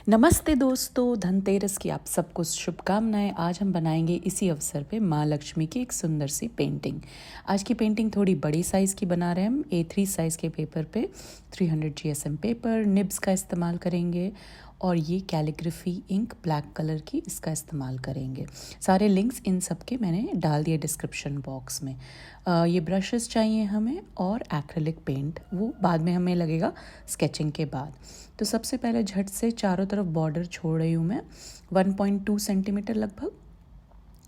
नमस्ते दोस्तों, धनतेरस की आप सबको शुभकामनाएं। आज हम बनाएंगे इसी अवसर पे माँ लक्ष्मी की एक सुंदर सी पेंटिंग। आज की पेंटिंग थोड़ी बड़ी साइज़ की बना रहे हैं हम। A3 साइज़ के पेपर पे 300 GSM पेपर, निब्स का इस्तेमाल करेंगे और ये कैलीग्राफी इंक ब्लैक कलर की इसका इस्तेमाल करेंगे। सारे लिंक्स इन सब के मैंने डाल दिए डिस्क्रिप्शन बॉक्स में। ये ब्रशेस चाहिए हमें और एक्रेलिक पेंट, वो बाद में हमें लगेगा स्केचिंग के बाद। तो सबसे पहले झट से चारों तरफ बॉर्डर छोड़ रही हूँ मैं 1.2 सेंटीमीटर लगभग,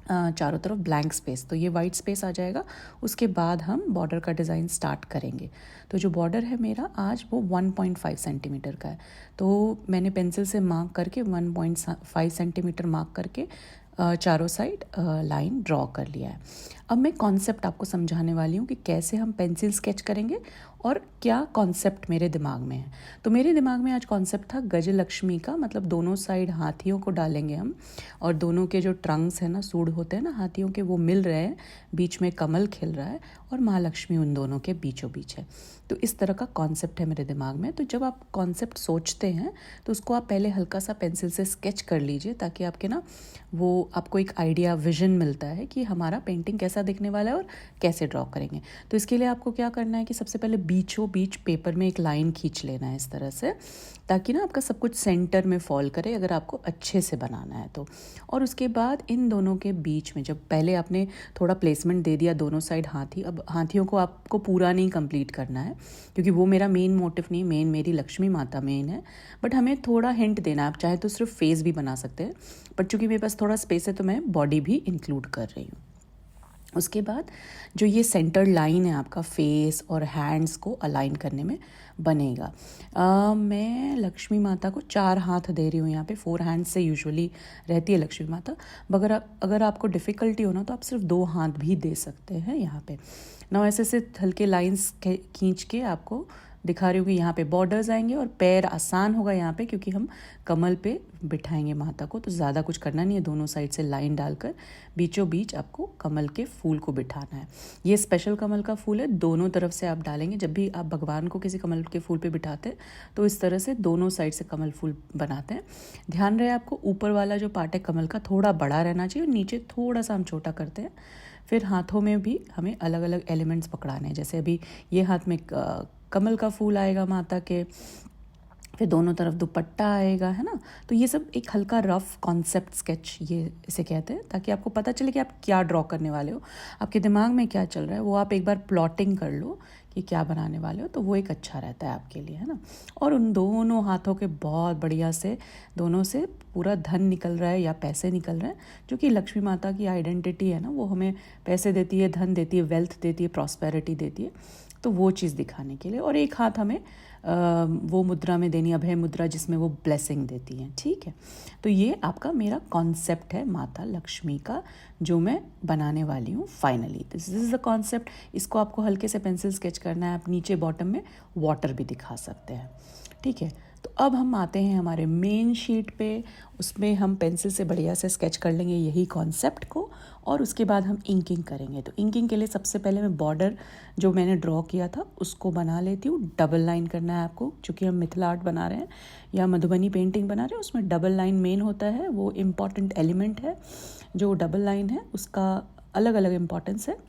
चारों तरफ ब्लैंक स्पेस, तो ये वाइट स्पेस आ जाएगा। उसके बाद हम बॉर्डर का डिज़ाइन स्टार्ट करेंगे। तो जो बॉर्डर है मेरा आज वो 1.5 सेंटीमीटर का है। तो मैंने पेंसिल से मार्क करके 1.5 सेंटीमीटर मार्क करके चारों साइड लाइन ड्रॉ कर लिया है। अब मैं कॉन्सेप्ट आपको समझाने वाली हूँ कि कैसे हम पेंसिल स्केच करेंगे और क्या कॉन्सेप्ट मेरे दिमाग में है। तो मेरे दिमाग में आज कॉन्सेप्ट था गजलक्ष्मी का, मतलब दोनों साइड हाथियों को डालेंगे हम और दोनों के जो ट्रंक्स हैं ना, सूढ़ होते हैं ना हाथियों के, वो मिल रहे हैं, बीच में कमल खिल रहा है और महालक्ष्मी उन दोनों के बीचों बीच है। तो इस तरह का कॉन्सेप्ट है मेरे दिमाग में। तो जब आप कॉन्सेप्ट सोचते हैं तो उसको आप पहले हल्का सा पेंसिल से स्केच कर लीजिए, ताकि आपके ना वो आपको एक आइडिया, विजन मिलता है कि हमारा पेंटिंग कैसा दिखने वाला है और कैसे ड्रॉ करेंगे। तो इसके लिए आपको क्या करना है कि सबसे पहले बीचों बीच पेपर में एक लाइन खींच लेना है इस तरह से, ताकि ना आपका सब कुछ सेंटर में फॉल करे अगर आपको अच्छे से बनाना है तो। और उसके बाद इन दोनों के बीच में जब पहले आपने थोड़ा प्लेसमेंट दे दिया दोनों साइड हाथी, अब हाथियों को आपको पूरा नहीं कंप्लीट करना है, क्योंकि वो मेरा मेन मोटिव नहीं, मेन मेरी लक्ष्मी माता मेन है। बट हमें थोड़ा हिंट देना है, आप चाहे तो सिर्फ फेस भी बना सकते हैं, बट चूंकि मेरे पास थोड़ा स्पेस है तो मैं बॉडी भी इंक्लूड कर रही हूँ। उसके बाद जो ये सेंटर लाइन है आपका फेस और हैंड्स को अलाइन करने में बनेगा। मैं लक्ष्मी माता को 4 हाथ दे रही हूँ यहाँ पे, 4 हैंड्स से यूजुअली रहती है लक्ष्मी माता। मगर अगर आपको डिफ़िकल्टी हो ना तो आप सिर्फ 2 हाथ भी दे सकते हैं यहाँ पे ना। ऐसे से हल्के लाइंस खींच के आपको दिखा रही हूँ कि यहाँ पे बॉर्डर्स आएंगे और पैर आसान होगा यहाँ पे, क्योंकि हम कमल पे बिठाएंगे माता को, तो ज़्यादा कुछ करना नहीं है। दोनों साइड से लाइन डालकर बीचों बीच आपको कमल के फूल को बिठाना है। ये स्पेशल कमल का फूल है, दोनों तरफ से आप डालेंगे। जब भी आप भगवान को किसी कमल के फूल पे बिठाते हैं तो इस तरह से दोनों साइड से कमल फूल बनाते हैं। ध्यान रहे आपको ऊपर वाला जो पार्ट है कमल का थोड़ा बड़ा रहना चाहिए और नीचे थोड़ा सा हम छोटा करते हैं। फिर हाथों में भी हमें अलग अलग एलिमेंट्स पकड़ाने हैं। जैसे अभी ये हाथ में कमल का फूल आएगा माता के, फिर दोनों तरफ दुपट्टा आएगा, है ना। तो ये सब एक हल्का रफ कॉन्सेप्ट स्केच ये इसे कहते हैं, ताकि आपको पता चले कि आप क्या ड्रॉ करने वाले हो, आपके दिमाग में क्या चल रहा है, वो आप एक बार प्लॉटिंग कर लो कि क्या बनाने वाले हो, तो वो एक अच्छा रहता है आपके लिए, है ना। और उन दोनों हाथों के बहुत बढ़िया से दोनों से पूरा धन निकल रहा है या पैसे निकल रहे हैं, जो कि लक्ष्मी माता की आइडेंटिटी है ना, वो हमें पैसे देती है, धन देती है, वेल्थ देती है, प्रॉस्पेरिटी देती है। तो वो चीज़ दिखाने के लिए। और एक हाथ हमें वो मुद्रा में देनी, अभय मुद्रा, जिसमें वो ब्लेसिंग देती हैं, ठीक है। तो ये आपका मेरा कॉन्सेप्ट है माता लक्ष्मी का, जो मैं बनाने वाली हूँ finally. This is the concept. इसको आपको हल्के से पेंसिल स्केच करना है। आप नीचे बॉटम में वाटर भी दिखा सकते हैं, ठीक है। तो अब हम आते हैं हमारे मेन शीट पे। उसमें हम पेंसिल से बढ़िया से स्केच कर लेंगे यही कॉन्सेप्ट को, और उसके बाद हम इंकिंग करेंगे। तो इंकिंग के लिए सबसे पहले मैं बॉर्डर जो मैंने ड्रॉ किया था उसको बना लेती हूँ। डबल लाइन करना है आपको, क्योंकि हम मिथिला आर्ट बना रहे हैं या मधुबनी पेंटिंग बना रहे हैं, उसमें डबल लाइन मेन होता है, वो इम्पॉर्टेंट एलिमेंट है। जो डबल लाइन है उसका अलग अलग इम्पॉर्टेंस है।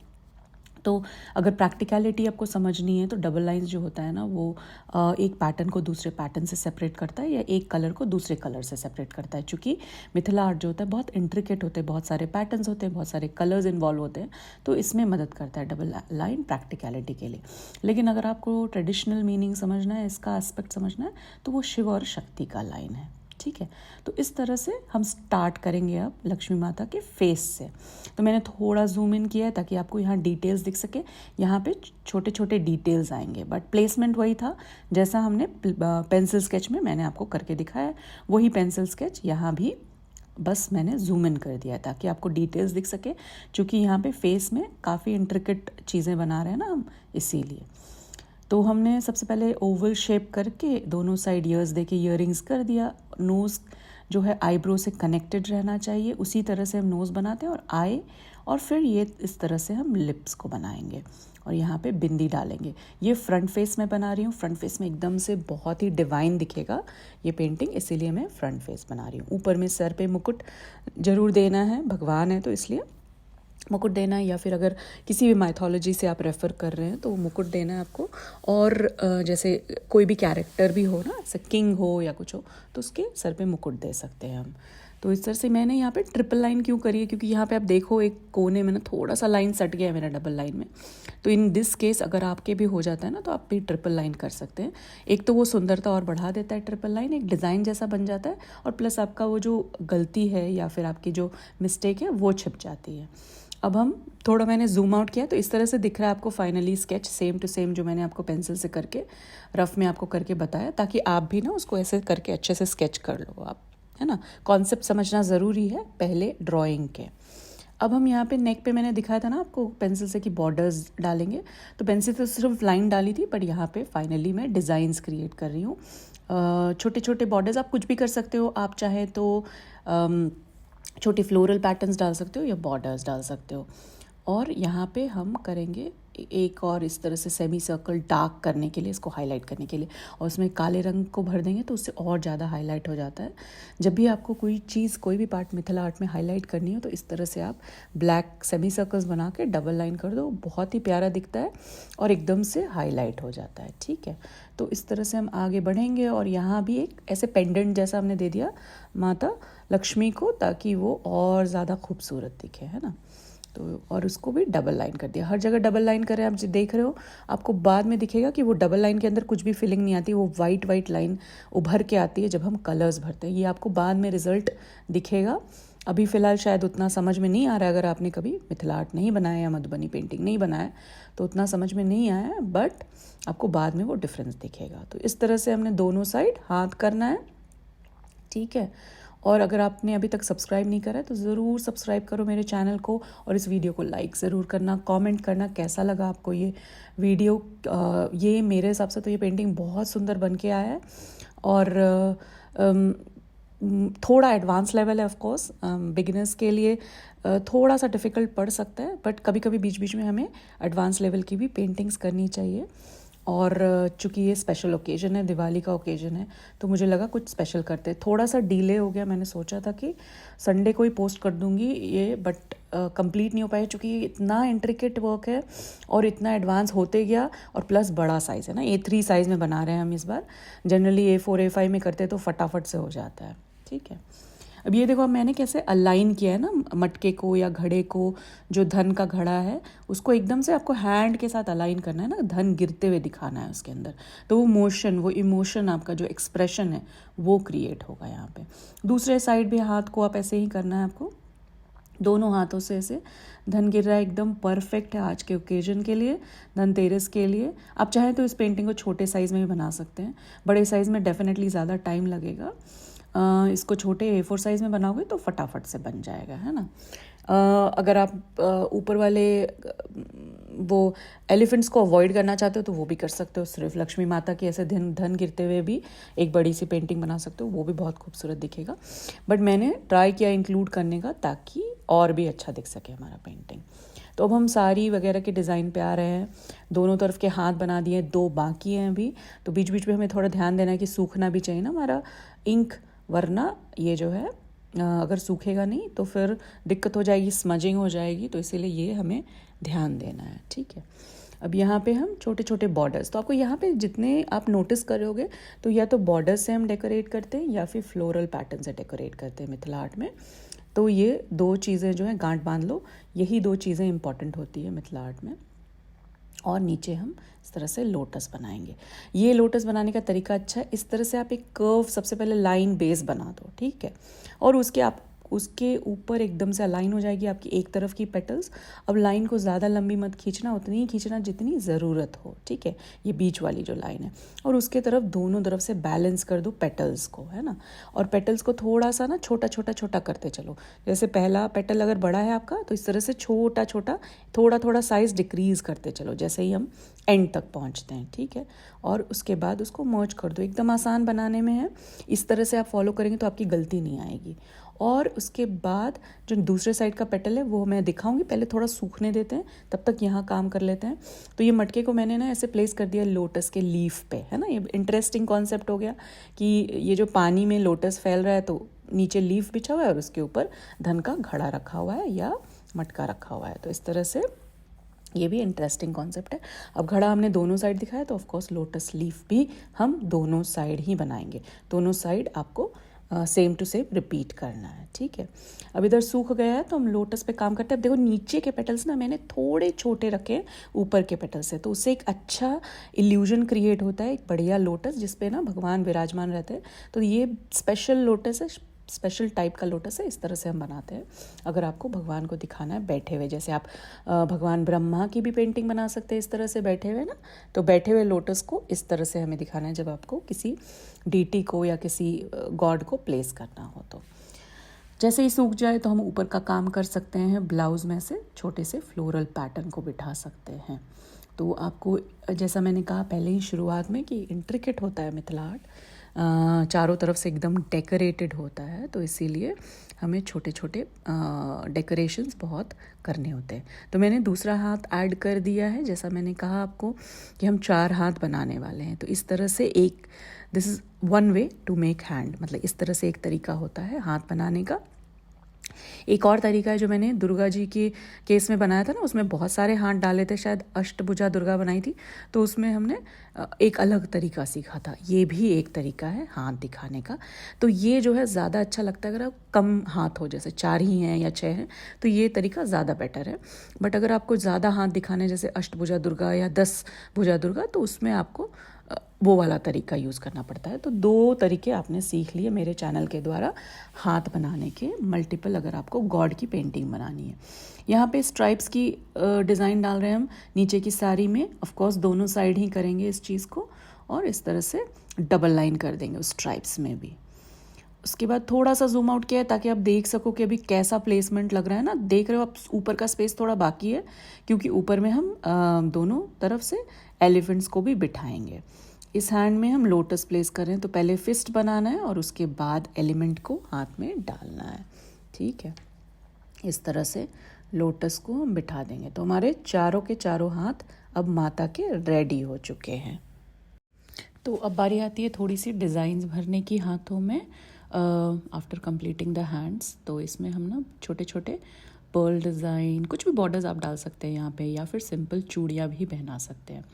तो अगर प्रैक्टिकलिटी आपको समझनी है तो डबल लाइंस जो होता है ना, वो एक पैटर्न को दूसरे पैटर्न से सेपरेट करता है या एक कलर को दूसरे कलर से सेपरेट करता है। चूँकि मिथिला आर्ट जो होता है बहुत इंट्रिकेट होते हैं, बहुत सारे पैटर्न्स होते हैं, बहुत सारे कलर्स इन्वॉल्व होते हैं, तो इसमें मदद करता है डबल लाइन प्रैक्टिकलिटी के लिए। लेकिन अगर आपको ट्रेडिशनल मीनिंग समझना है, इसका एस्पेक्ट समझना है, तो वो शिव और शक्ति का लाइन है, ठीक है। तो इस तरह से हम स्टार्ट करेंगे अब लक्ष्मी माता के फेस से। तो मैंने थोड़ा जूम इन किया है ताकि आपको यहाँ डिटेल्स दिख सके। यहाँ पे छोटे छोटे डिटेल्स आएंगे, बट प्लेसमेंट वही था जैसा हमने पेंसिल स्केच में मैंने आपको करके दिखाया है। वही पेंसिल स्केच यहाँ भी बस मैंने जूम इन कर दिया ताकि आपको डिटेल्स दिख सके, क्योंकि यहाँ पे फेस में काफ़ी इंट्रिकेट चीज़ें बना रहे हैं ना हम, इसीलिए। तो हमने सबसे पहले ओवल शेप करके दोनों साइड ईयर्स देके ईयरिंग्स कर दिया। नोज़ जो है आईब्रो से कनेक्टेड रहना चाहिए, उसी तरह से हम नोज़ बनाते हैं। और आई और फिर ये इस तरह से हम लिप्स को बनाएंगे और यहाँ पे बिंदी डालेंगे। ये फ्रंट फेस में बना रही हूँ, फ्रंट फेस में एकदम से बहुत ही डिवाइन दिखेगा ये पेंटिंग, इसीलिए मैं फ्रंट फेस बना रही हूँ। ऊपर में सर पे मुकुट जरूर देना है, भगवान है तो इसलिए मुकुट देना है, या फिर अगर किसी भी माइथोलॉजी से आप रेफ़र कर रहे हैं तो मुकुट देना है आपको। और जैसे कोई भी कैरेक्टर भी हो ना, जैसे किंग हो या कुछ हो, तो उसके सर पे मुकुट दे सकते हैं हम। तो इस तरह से मैंने यहाँ पे ट्रिपल लाइन क्यों करी है, क्योंकि यहाँ पे आप देखो एक कोने में ना थोड़ा सा लाइन सट गया है मेरा डबल लाइन में। तो इन दिस केस अगर आपके भी हो जाता है ना तो आप भी ट्रिपल लाइन कर सकते हैं। एक तो वो सुंदरता और बढ़ा देता है ट्रिपल लाइन, एक डिज़ाइन जैसा बन जाता है, और प्लस आपका वो जो गलती है या फिर आपकी जो मिस्टेक है वो छिप जाती है। अब हम थोड़ा मैंने जूम आउट किया तो इस तरह से दिख रहा है आपको finally sketch, same to same जो मैंने आपको पेंसिल से करके रफ में आपको करके बताया, ताकि आप भी ना उसको ऐसे करके अच्छे से स्केच कर लो आप, है ना। कॉन्सेप्ट समझना ज़रूरी है पहले ड्राइंग के। अब हम यहाँ पे नेक पे मैंने दिखाया था ना आपको पेंसिल से कि बॉर्डर्स डालेंगे, तो पेंसिल से सिर्फ लाइन डाली थी, बट यहाँ पे फाइनली मैं डिज़ाइंस क्रिएट कर रही हूँ। छोटे छोटे बॉर्डर्स आप कुछ भी कर सकते हो, आप चाहे तो छोटे फ्लोरल पैटर्न्स डाल सकते हो या बॉर्डर्स डाल सकते हो। और यहाँ पे हम करेंगे एक और इस तरह से सेमी सर्कल डार्क करने के लिए, इसको हाईलाइट करने के लिए, और उसमें काले रंग को भर देंगे तो उससे और ज़्यादा हाईलाइट हो जाता है। जब भी आपको कोई चीज़, कोई भी पार्ट मिथिला आर्ट में हाईलाइट करनी हो तो इस तरह से आप ब्लैक सेमी सर्कल्स बना के डबल लाइन कर दो, बहुत ही प्यारा दिखता है और एकदम से हाईलाइट हो जाता है। ठीक है, तो इस तरह से हम आगे बढ़ेंगे। और यहाँ भी एक ऐसे पेंडेंट जैसा हमने दे दिया माता लक्ष्मी को, ताकि वो और ज़्यादा खूबसूरत दिखे, है ना। तो और उसको भी डबल लाइन कर दिया, हर जगह डबल लाइन करें। आप जो देख रहे हो आपको बाद में दिखेगा कि वो डबल लाइन के अंदर कुछ भी फिलिंग नहीं आती, वो वाइट लाइन उभर के आती है जब हम कलर्स भरते हैं। ये आपको बाद में रिजल्ट दिखेगा, अभी फ़िलहाल शायद उतना समझ में नहीं आ रहा है। अगर आपने कभी मिथिला आर्ट नहीं बनाया या मधुबनी पेंटिंग नहीं बनाया तो उतना समझ में नहीं आया है, बट आपको बाद में वो डिफरेंस दिखेगा। तो इस तरह से हमने दोनों साइड हाथ करना है, ठीक है। और अगर आपने अभी तक सब्सक्राइब नहीं करा है तो ज़रूर सब्सक्राइब करो मेरे चैनल को, और इस वीडियो को लाइक ज़रूर करना, कमेंट करना कैसा लगा आपको ये वीडियो। ये मेरे हिसाब से तो ये पेंटिंग बहुत सुंदर बन के आया है, और थोड़ा एडवांस लेवल है ऑफ कोर्स, बिगिनर्स के लिए थोड़ा सा डिफ़िकल्ट पड़ सकता है, बट कभी कभी बीच बीच में हमें एडवांस लेवल की भी पेंटिंग्स करनी चाहिए। और चूँकि ये स्पेशल ओकेजन है, दिवाली का ओकेजन है, तो मुझे लगा कुछ स्पेशल करते। थोड़ा सा डिले हो गया, मैंने सोचा था कि संडे को ही पोस्ट कर दूँगी ये, बट कंप्लीट नहीं हो पाया, चूँकि इतना इंट्रिकेट वर्क है और इतना एडवांस होते गया, और प्लस बड़ा साइज़ है ना, A3 साइज़ में बना रहे हैं हम इस बार। जनरली A4 A5 में करते तो फटाफट से हो जाता है, ठीक है। अब ये देखो, अब मैंने कैसे अलाइन किया है ना मटके को या घड़े को, जो धन का घड़ा है उसको एकदम से आपको हैंड के साथ अलाइन करना है ना, धन गिरते हुए दिखाना है उसके अंदर, तो वो मोशन, वो इमोशन, आपका जो एक्सप्रेशन है वो क्रिएट होगा यहाँ पे। दूसरे साइड भी हाथ को आप ऐसे ही करना है आपको, दोनों हाथों से ऐसे धन गिर रहा है, एकदम परफेक्ट है आज के ओकेजन के लिए, धनतेरस के लिए। आप चाहें तो इस पेंटिंग को छोटे साइज़ में भी बना सकते हैं, बड़े साइज़ में डेफिनेटली ज़्यादा टाइम लगेगा। इसको छोटे A4 साइज़ में बनाओगे तो फटाफट से बन जाएगा, है ना। अगर आप ऊपर वाले वो एलिफेंट्स को अवॉइड करना चाहते हो तो वो भी कर सकते हो, सिर्फ लक्ष्मी माता की ऐसे धन गिरते हुए भी एक बड़ी सी पेंटिंग बना सकते हो, वो भी बहुत खूबसूरत दिखेगा। बट मैंने ट्राई किया इंक्लूड करने का, ताकि और भी अच्छा दिख सके हमारा पेंटिंग। तो अब हम साड़ी वगैरह के डिज़ाइन पे आ रहे हैं, दोनों तरफ के हाथ बना दिए, 2 बाकी हैं अभी। तो बीच बीच में हमें थोड़ा ध्यान देना है कि सूखना भी चाहिए ना हमारा इंक, वरना ये जो है अगर सूखेगा नहीं तो फिर दिक्कत हो जाएगी, स्मजिंग हो जाएगी, तो इसीलिए ये हमें ध्यान देना है, ठीक है। अब यहाँ पे हम छोटे छोटे बॉर्डर्स, तो आपको यहाँ पे जितने आप नोटिस करोगे तो या तो बॉर्डर से हम डेकोरेट करते हैं या फिर फ्लोरल पैटर्न से डेकोरेट करते हैं मिथिला आर्ट में। तो ये 2 चीज़ें जो हैं, गांठ बांध लो, यही 2 चीज़ें इंपॉर्टेंट होती है मिथिला आर्ट में। और नीचे हम इस तरह से लोटस बनाएंगे। ये लोटस बनाने का तरीका अच्छा है, इस तरह से आप एक कर्व, सबसे पहले लाइन बेस बना दो, ठीक है, और उसके ऊपर एकदम से अलाइन हो जाएगी आपकी एक तरफ की पेटल्स। अब लाइन को ज़्यादा लंबी मत खींचना, उतनी ही खींचना जितनी ज़रूरत हो, ठीक है, ये बीच वाली जो लाइन है, और उसके तरफ दोनों तरफ से बैलेंस कर दो पेटल्स को, है ना। और पेटल्स को थोड़ा सा ना छोटा छोटा करते चलो, जैसे पहला पेटल अगर बड़ा है आपका तो इस तरह से छोटा छोटा थोड़ा थोड़ा साइज़ डिक्रीज़ करते चलो, जैसे ही हम एंड तक पहुंचते हैं, ठीक है। और उसके बाद उसको मर्ज कर दो, एकदम आसान बनाने में है, इस तरह से आप फॉलो करेंगे तो आपकी गलती नहीं आएगी। और उसके बाद जो दूसरे साइड का पेटल है वो मैं दिखाऊंगी, पहले थोड़ा सूखने देते हैं, तब तक यहाँ काम कर लेते हैं। तो ये मटके को मैंने ना ऐसे प्लेस कर दिया लोटस के लीफ पे, है ना। ये इंटरेस्टिंग कॉन्सेप्ट हो गया कि ये जो पानी में लोटस फैल रहा है तो नीचे लीफ बिछा हुआ है और उसके ऊपर धन का घड़ा रखा हुआ है या मटका रखा हुआ है। तो इस तरह से ये भी इंटरेस्टिंग कॉन्सेप्ट है। अब घड़ा हमने दोनों साइड दिखाया, तो ऑफकोर्स लोटस लीफ भी हम दोनों साइड ही बनाएंगे। दोनों साइड आपको सेम टू सेम रिपीट करना है, ठीक है। अब इधर सूख गया है तो हम लोटस पे काम करते हैं। अब देखो नीचे के पेटल्स ना मैंने थोड़े छोटे रखे ऊपर के पेटल से, तो उससे एक अच्छा इल्यूजन क्रिएट होता है, एक बढ़िया लोटस जिसपे ना भगवान विराजमान रहते हैं। तो ये स्पेशल लोटस है, स्पेशल टाइप का लोटस है। इस तरह से हम बनाते हैं। अगर आपको भगवान को दिखाना है बैठे हुए, जैसे आप भगवान ब्रह्मा की भी पेंटिंग बना सकते हैं इस तरह से बैठे हुए ना, तो बैठे हुए लोटस को इस तरह से हमें दिखाना है जब आपको किसी डीटी को या किसी गॉड को प्लेस करना हो। तो जैसे ही सूख जाए तो हम ऊपर का काम कर सकते हैं। ब्लाउज़ में से छोटे से फ्लोरल पैटर्न को बिठा सकते हैं। तो आपको जैसा मैंने कहा पहले ही शुरुआत में कि इंट्रिकेट होता है मिथिला आर्ट, चारों तरफ से एकदम डेकोरेटेड होता है, तो इसीलिए हमें छोटे छोटे डेकोरेशंस बहुत करने होते हैं। तो मैंने दूसरा हाथ ऐड कर दिया है, जैसा मैंने कहा आपको कि हम 4 हाथ बनाने वाले हैं। तो इस तरह से एक, this is one way to make hand, मतलब इस तरह से एक तरीका होता है हाथ बनाने का। एक और तरीका है जो मैंने दुर्गा जी के केस में बनाया था ना, उसमें बहुत सारे हाथ डाले थे, शायद अष्टभुजा दुर्गा बनाई थी, तो उसमें हमने एक अलग तरीका सीखा था। ये भी एक तरीका है हाथ दिखाने का। तो ये जो है ज़्यादा अच्छा लगता है अगर आप कम हाथ हो, जैसे 4 ही हैं या 6 हैं, तो ये तरीका ज़्यादा बेटर है। बट अगर आपको ज़्यादा हाथ दिखाने हैं, जैसे अष्टभुजा दुर्गा या 10 भुजा दुर्गा, तो उसमें आपको वो वाला तरीका यूज़ करना पड़ता है। तो 2 तरीके आपने सीख लिए मेरे चैनल के द्वारा हाथ बनाने के, मल्टीपल, अगर आपको गॉड की पेंटिंग बनानी है। यहाँ पे स्ट्राइप्स की डिज़ाइन डाल रहे हैं हम नीचे की साड़ी में। ऑफ कोर्स दोनों साइड ही करेंगे इस चीज़ को, और इस तरह से डबल लाइन कर देंगे उस स्ट्राइप्स में भी। उसके बाद थोड़ा सा जूम आउट किया है ताकि आप देख सको कि अभी कैसा प्लेसमेंट लग रहा है ना। देख रहे हो आप ऊपर का स्पेस थोड़ा बाकी है, क्योंकि ऊपर में हम दोनों तरफ से एलिफेंट्स को भी बिठाएंगे। इस हैंड में हम लोटस प्लेस कर रहे हैं, तो पहले फिस्ट बनाना है और उसके बाद एलिमेंट को हाथ में डालना है, ठीक है। इस तरह से लोटस को हम बिठा देंगे। तो हमारे चारों के चारों हाथ अब माता के रेडी हो चुके हैं। तो अब बारी आती है थोड़ी सी डिज़ाइंस भरने की हाथों में आफ्टर कंप्लीटिंग द हैंड्स। तो इसमें हम ना छोटे छोटे पर्ल डिज़ाइन, कुछ भी बॉर्डर्स आप डाल सकते हैं यहाँ पे, या फिर सिंपल चूड़ियाँ भी पहना सकते हैं।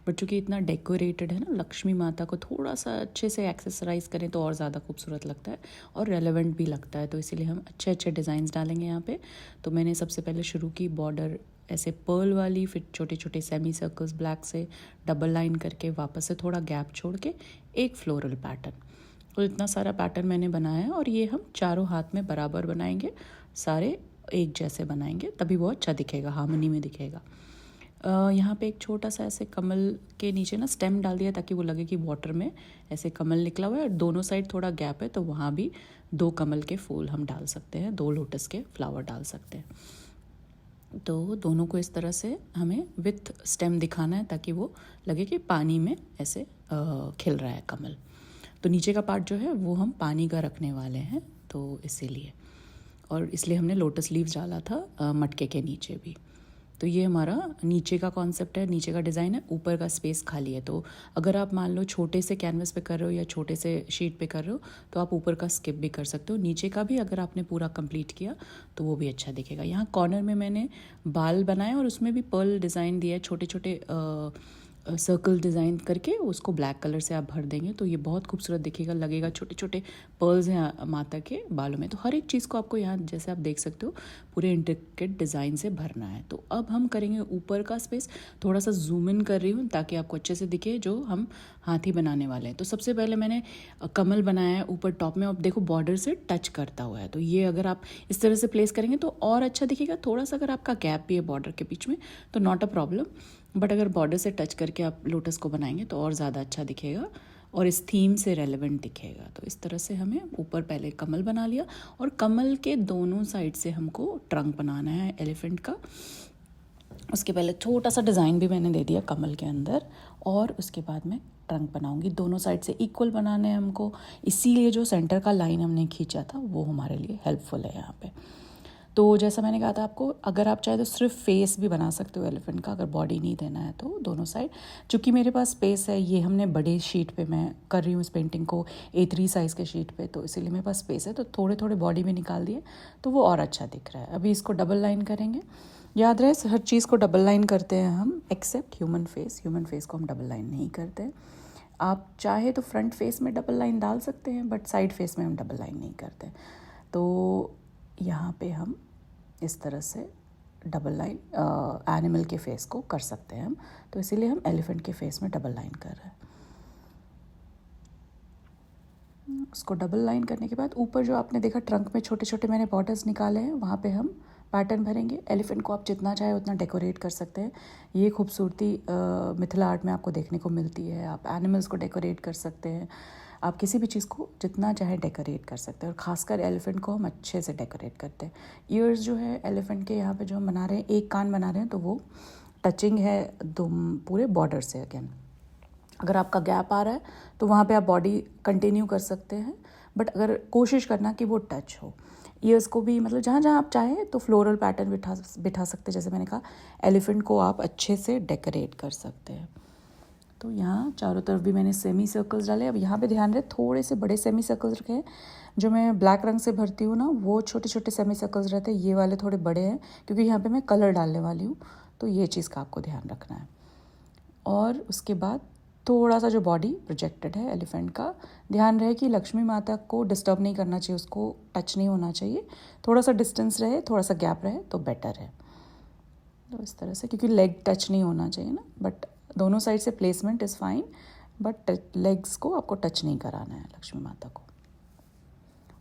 बट चूँकि इतना डेकोरेटेड है ना, लक्ष्मी माता को थोड़ा सा अच्छे से एक्सेसराइज करें तो और ज़्यादा खूबसूरत लगता है और रेलेवेंट भी लगता है। तो इसीलिए हम अच्छे अच्छे डिज़ाइंस डालेंगे यहाँ पे। तो मैंने सबसे पहले शुरू की बॉर्डर ऐसे पर्ल वाली, फिर छोटे छोटे सेमी सर्कल्स ब्लैक से डबल लाइन करके वापस से थोड़ा गैप छोड़ के एक फ्लोरल पैटर्न। तो इतना सारा पैटर्न मैंने बनाया है, और ये हम चारों हाथ में बराबर बनाएंगे, सारे एक जैसे बनाएंगे, तभी वो अच्छा दिखेगा, हार्मनी में दिखेगा। यहाँ पे एक छोटा सा ऐसे कमल के नीचे ना स्टेम डाल दिया ताकि वो लगे कि वाटर में ऐसे कमल निकला हुआ है, और दोनों साइड थोड़ा गैप है, तो वहाँ भी 2 कमल के फूल हम डाल सकते हैं, 2 लोटस के फ्लावर डाल सकते हैं। तो दोनों को इस तरह से हमें विथ स्टेम दिखाना है ताकि वो लगे कि पानी में ऐसे खिल रहा है कमल। तो नीचे का पार्ट जो है वो हम पानी का रखने वाले हैं, तो इसीलिए, और इसलिए हमने लोटस लीव्स डाला था मटके के नीचे भी। तो ये हमारा नीचे का कॉन्सेप्ट है, नीचे का डिज़ाइन है। ऊपर का स्पेस खाली है, तो अगर आप मान लो छोटे से कैनवस पे कर रहे हो या छोटे से शीट पे कर रहे हो तो आप ऊपर का स्किप भी कर सकते हो। नीचे का भी अगर आपने पूरा कंप्लीट किया तो वो भी अच्छा दिखेगा। यहाँ कॉर्नर में मैंने बाल बनाए और उसमें भी पर्ल डिज़ाइन दिया है, छोटे छोटे सर्कल डिज़ाइन करके उसको ब्लैक कलर से आप भर देंगे तो ये बहुत खूबसूरत दिखेगा, लगेगा छोटे छोटे पर्ल्स हैं माता के बालों में। तो हर एक चीज़ को आपको यहाँ जैसे आप देख सकते हो पूरे इंट्रिकेट डिज़ाइन से भरना है। तो अब हम करेंगे ऊपर का स्पेस, थोड़ा सा जूम इन कर रही हूँ ताकि आपको अच्छे से दिखे जो हम हाथी बनाने वाले हैं। तो सबसे पहले मैंने कमल बनाया है ऊपर टॉप में, अब देखो बॉर्डर से टच करता हुआ है, तो ये अगर आप इस तरह से प्लेस करेंगे तो और अच्छा दिखेगा। थोड़ा सा अगर आपका गैप भी है बॉर्डर के बीच में तो नॉट अ प्रॉब्लम, बट अगर बॉर्डर से टच करके आप लोटस को बनाएंगे तो और ज़्यादा अच्छा दिखेगा और इस थीम से रेलेवेंट दिखेगा। तो इस तरह से हमें ऊपर पहले कमल बना लिया, और कमल के दोनों साइड से हमको ट्रंक बनाना है एलिफेंट का। उसके पहले छोटा सा डिज़ाइन भी मैंने दे दिया कमल के अंदर, और उसके बाद मैं ट्रंक बनाऊंगी। दोनों साइड से इक्वल बनाने हैं हमको, इसीलिए जो सेंटर का लाइन हमने खींचा था वो हमारे लिए हेल्पफुल है यहाँ पे। तो जैसा मैंने कहा था आपको, अगर आप चाहे तो सिर्फ फेस भी बना सकते हो एलिफेंट का, अगर बॉडी नहीं देना है तो दोनों साइड। चूँकि मेरे पास स्पेस है, ये हमने बड़े शीट पे मैं कर रही हूँ इस पेंटिंग को, A3 साइज़ के शीट पे, तो इसीलिए मेरे पास स्पेस है, तो थोड़े थोड़े बॉडी में निकाल दिए तो वो और अच्छा दिख रहा है। अभी इसको डबल लाइन करेंगे। याद रहे हर चीज़ को डबल लाइन करते हैं हम, एक्सेप्ट ह्यूमन फेस को हम डबल लाइन नहीं करते। आप चाहे तो फ्रंट फेस में डबल लाइन डाल सकते हैं, बट साइड फेस में हम डबल लाइन नहीं करते। तो यहाँ पे हम इस तरह से डबल लाइन एनिमल के फेस को कर सकते हैं हम, तो इसीलिए हम एलिफेंट के फेस में डबल लाइन कर रहे हैं। उसको डबल लाइन करने के बाद ऊपर जो आपने देखा ट्रंक में छोटे छोटे मैंने बॉर्डर्स निकाले हैं, वहाँ पे हम पैटर्न भरेंगे। एलिफेंट को आप जितना चाहे उतना डेकोरेट कर सकते हैं। ये खूबसूरती मिथिला आर्ट में आपको देखने को मिलती है। आप एनिमल्स को डेकोरेट कर सकते हैं, आप किसी भी चीज़ को जितना चाहे डेकोरेट कर सकते हैं, और ख़ासकर एलिफेंट को हम अच्छे से डेकोरेट करते हैं। ईयर्स जो है एलिफेंट के यहाँ पे जो हम बना रहे हैं, एक कान बना रहे हैं, तो वो टचिंग है पूरे बॉर्डर से। अगेन अगर आपका गैप आ रहा है तो वहाँ पे आप बॉडी कंटिन्यू कर सकते हैं, बट अगर कोशिश करना कि वो टच हो। ईयर्स को भी मतलब जहाँ जहाँ आप चाहें तो फ्लोरल पैटर्न बिठा सकते हैं। जैसे मैंने कहा, एलिफेंट को आप अच्छे से डेकोरेट कर सकते हैं। तो यहाँ चारों तरफ भी मैंने सेमी सर्कल्स डाले। अब यहाँ पे ध्यान रहे, थोड़े से बड़े सेमी सर्कल्स रखे हैं। जो मैं ब्लैक रंग से भरती हूँ ना, वो छोटे छोटे सेमी सर्कल्स रहते हैं, ये वाले थोड़े बड़े हैं क्योंकि यहाँ पे मैं कलर डालने वाली हूँ, तो ये चीज़ का आपको ध्यान रखना है। और उसके बाद थोड़ा सा जो बॉडी प्रोजेक्टेड है एलिफेंट का, ध्यान रहे कि लक्ष्मी माता को डिस्टर्ब नहीं करना चाहिए, उसको टच नहीं होना चाहिए, थोड़ा सा डिस्टेंस रहे, थोड़ा सा गैप रहे तो बेटर है। तो इस तरह से, क्योंकि लेग टच नहीं होना चाहिए ना, बट दोनों साइड से placement is fine, but legs को आपको टच नहीं कराना है लक्ष्मी माता को।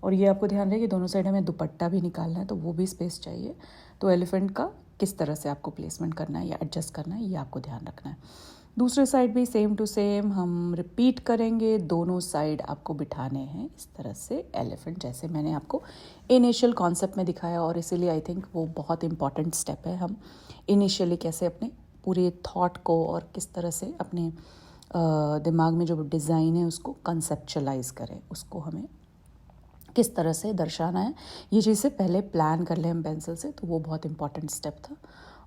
और ये आपको ध्यान रहे कि दोनों साइड हमें दुपट्टा भी निकालना है, तो वो भी स्पेस चाहिए। तो एलिफेंट का किस तरह से आपको प्लेसमेंट करना है या एडजस्ट करना है, ये आपको ध्यान रखना है। दूसरे साइड भी सेम टू सेम हम रिपीट करेंगे। दोनों साइड आपको बिठाने हैं इस तरह से एलिफेंट, जैसे मैंने आपको इनिशियल कॉन्सेप्ट में दिखाया। और इसीलिए आई थिंक वो बहुत इंपॉर्टेंट स्टेप है, हम इनिशियली कैसे अपने पूरे थॉट को और किस तरह से अपने दिमाग में जो डिज़ाइन है उसको कंसेप्चुलाइज करें, उसको हमें किस तरह से दर्शाना है, ये चीज़ें पहले प्लान कर लें हम पेंसिल से। तो वो बहुत इंपॉर्टेंट स्टेप था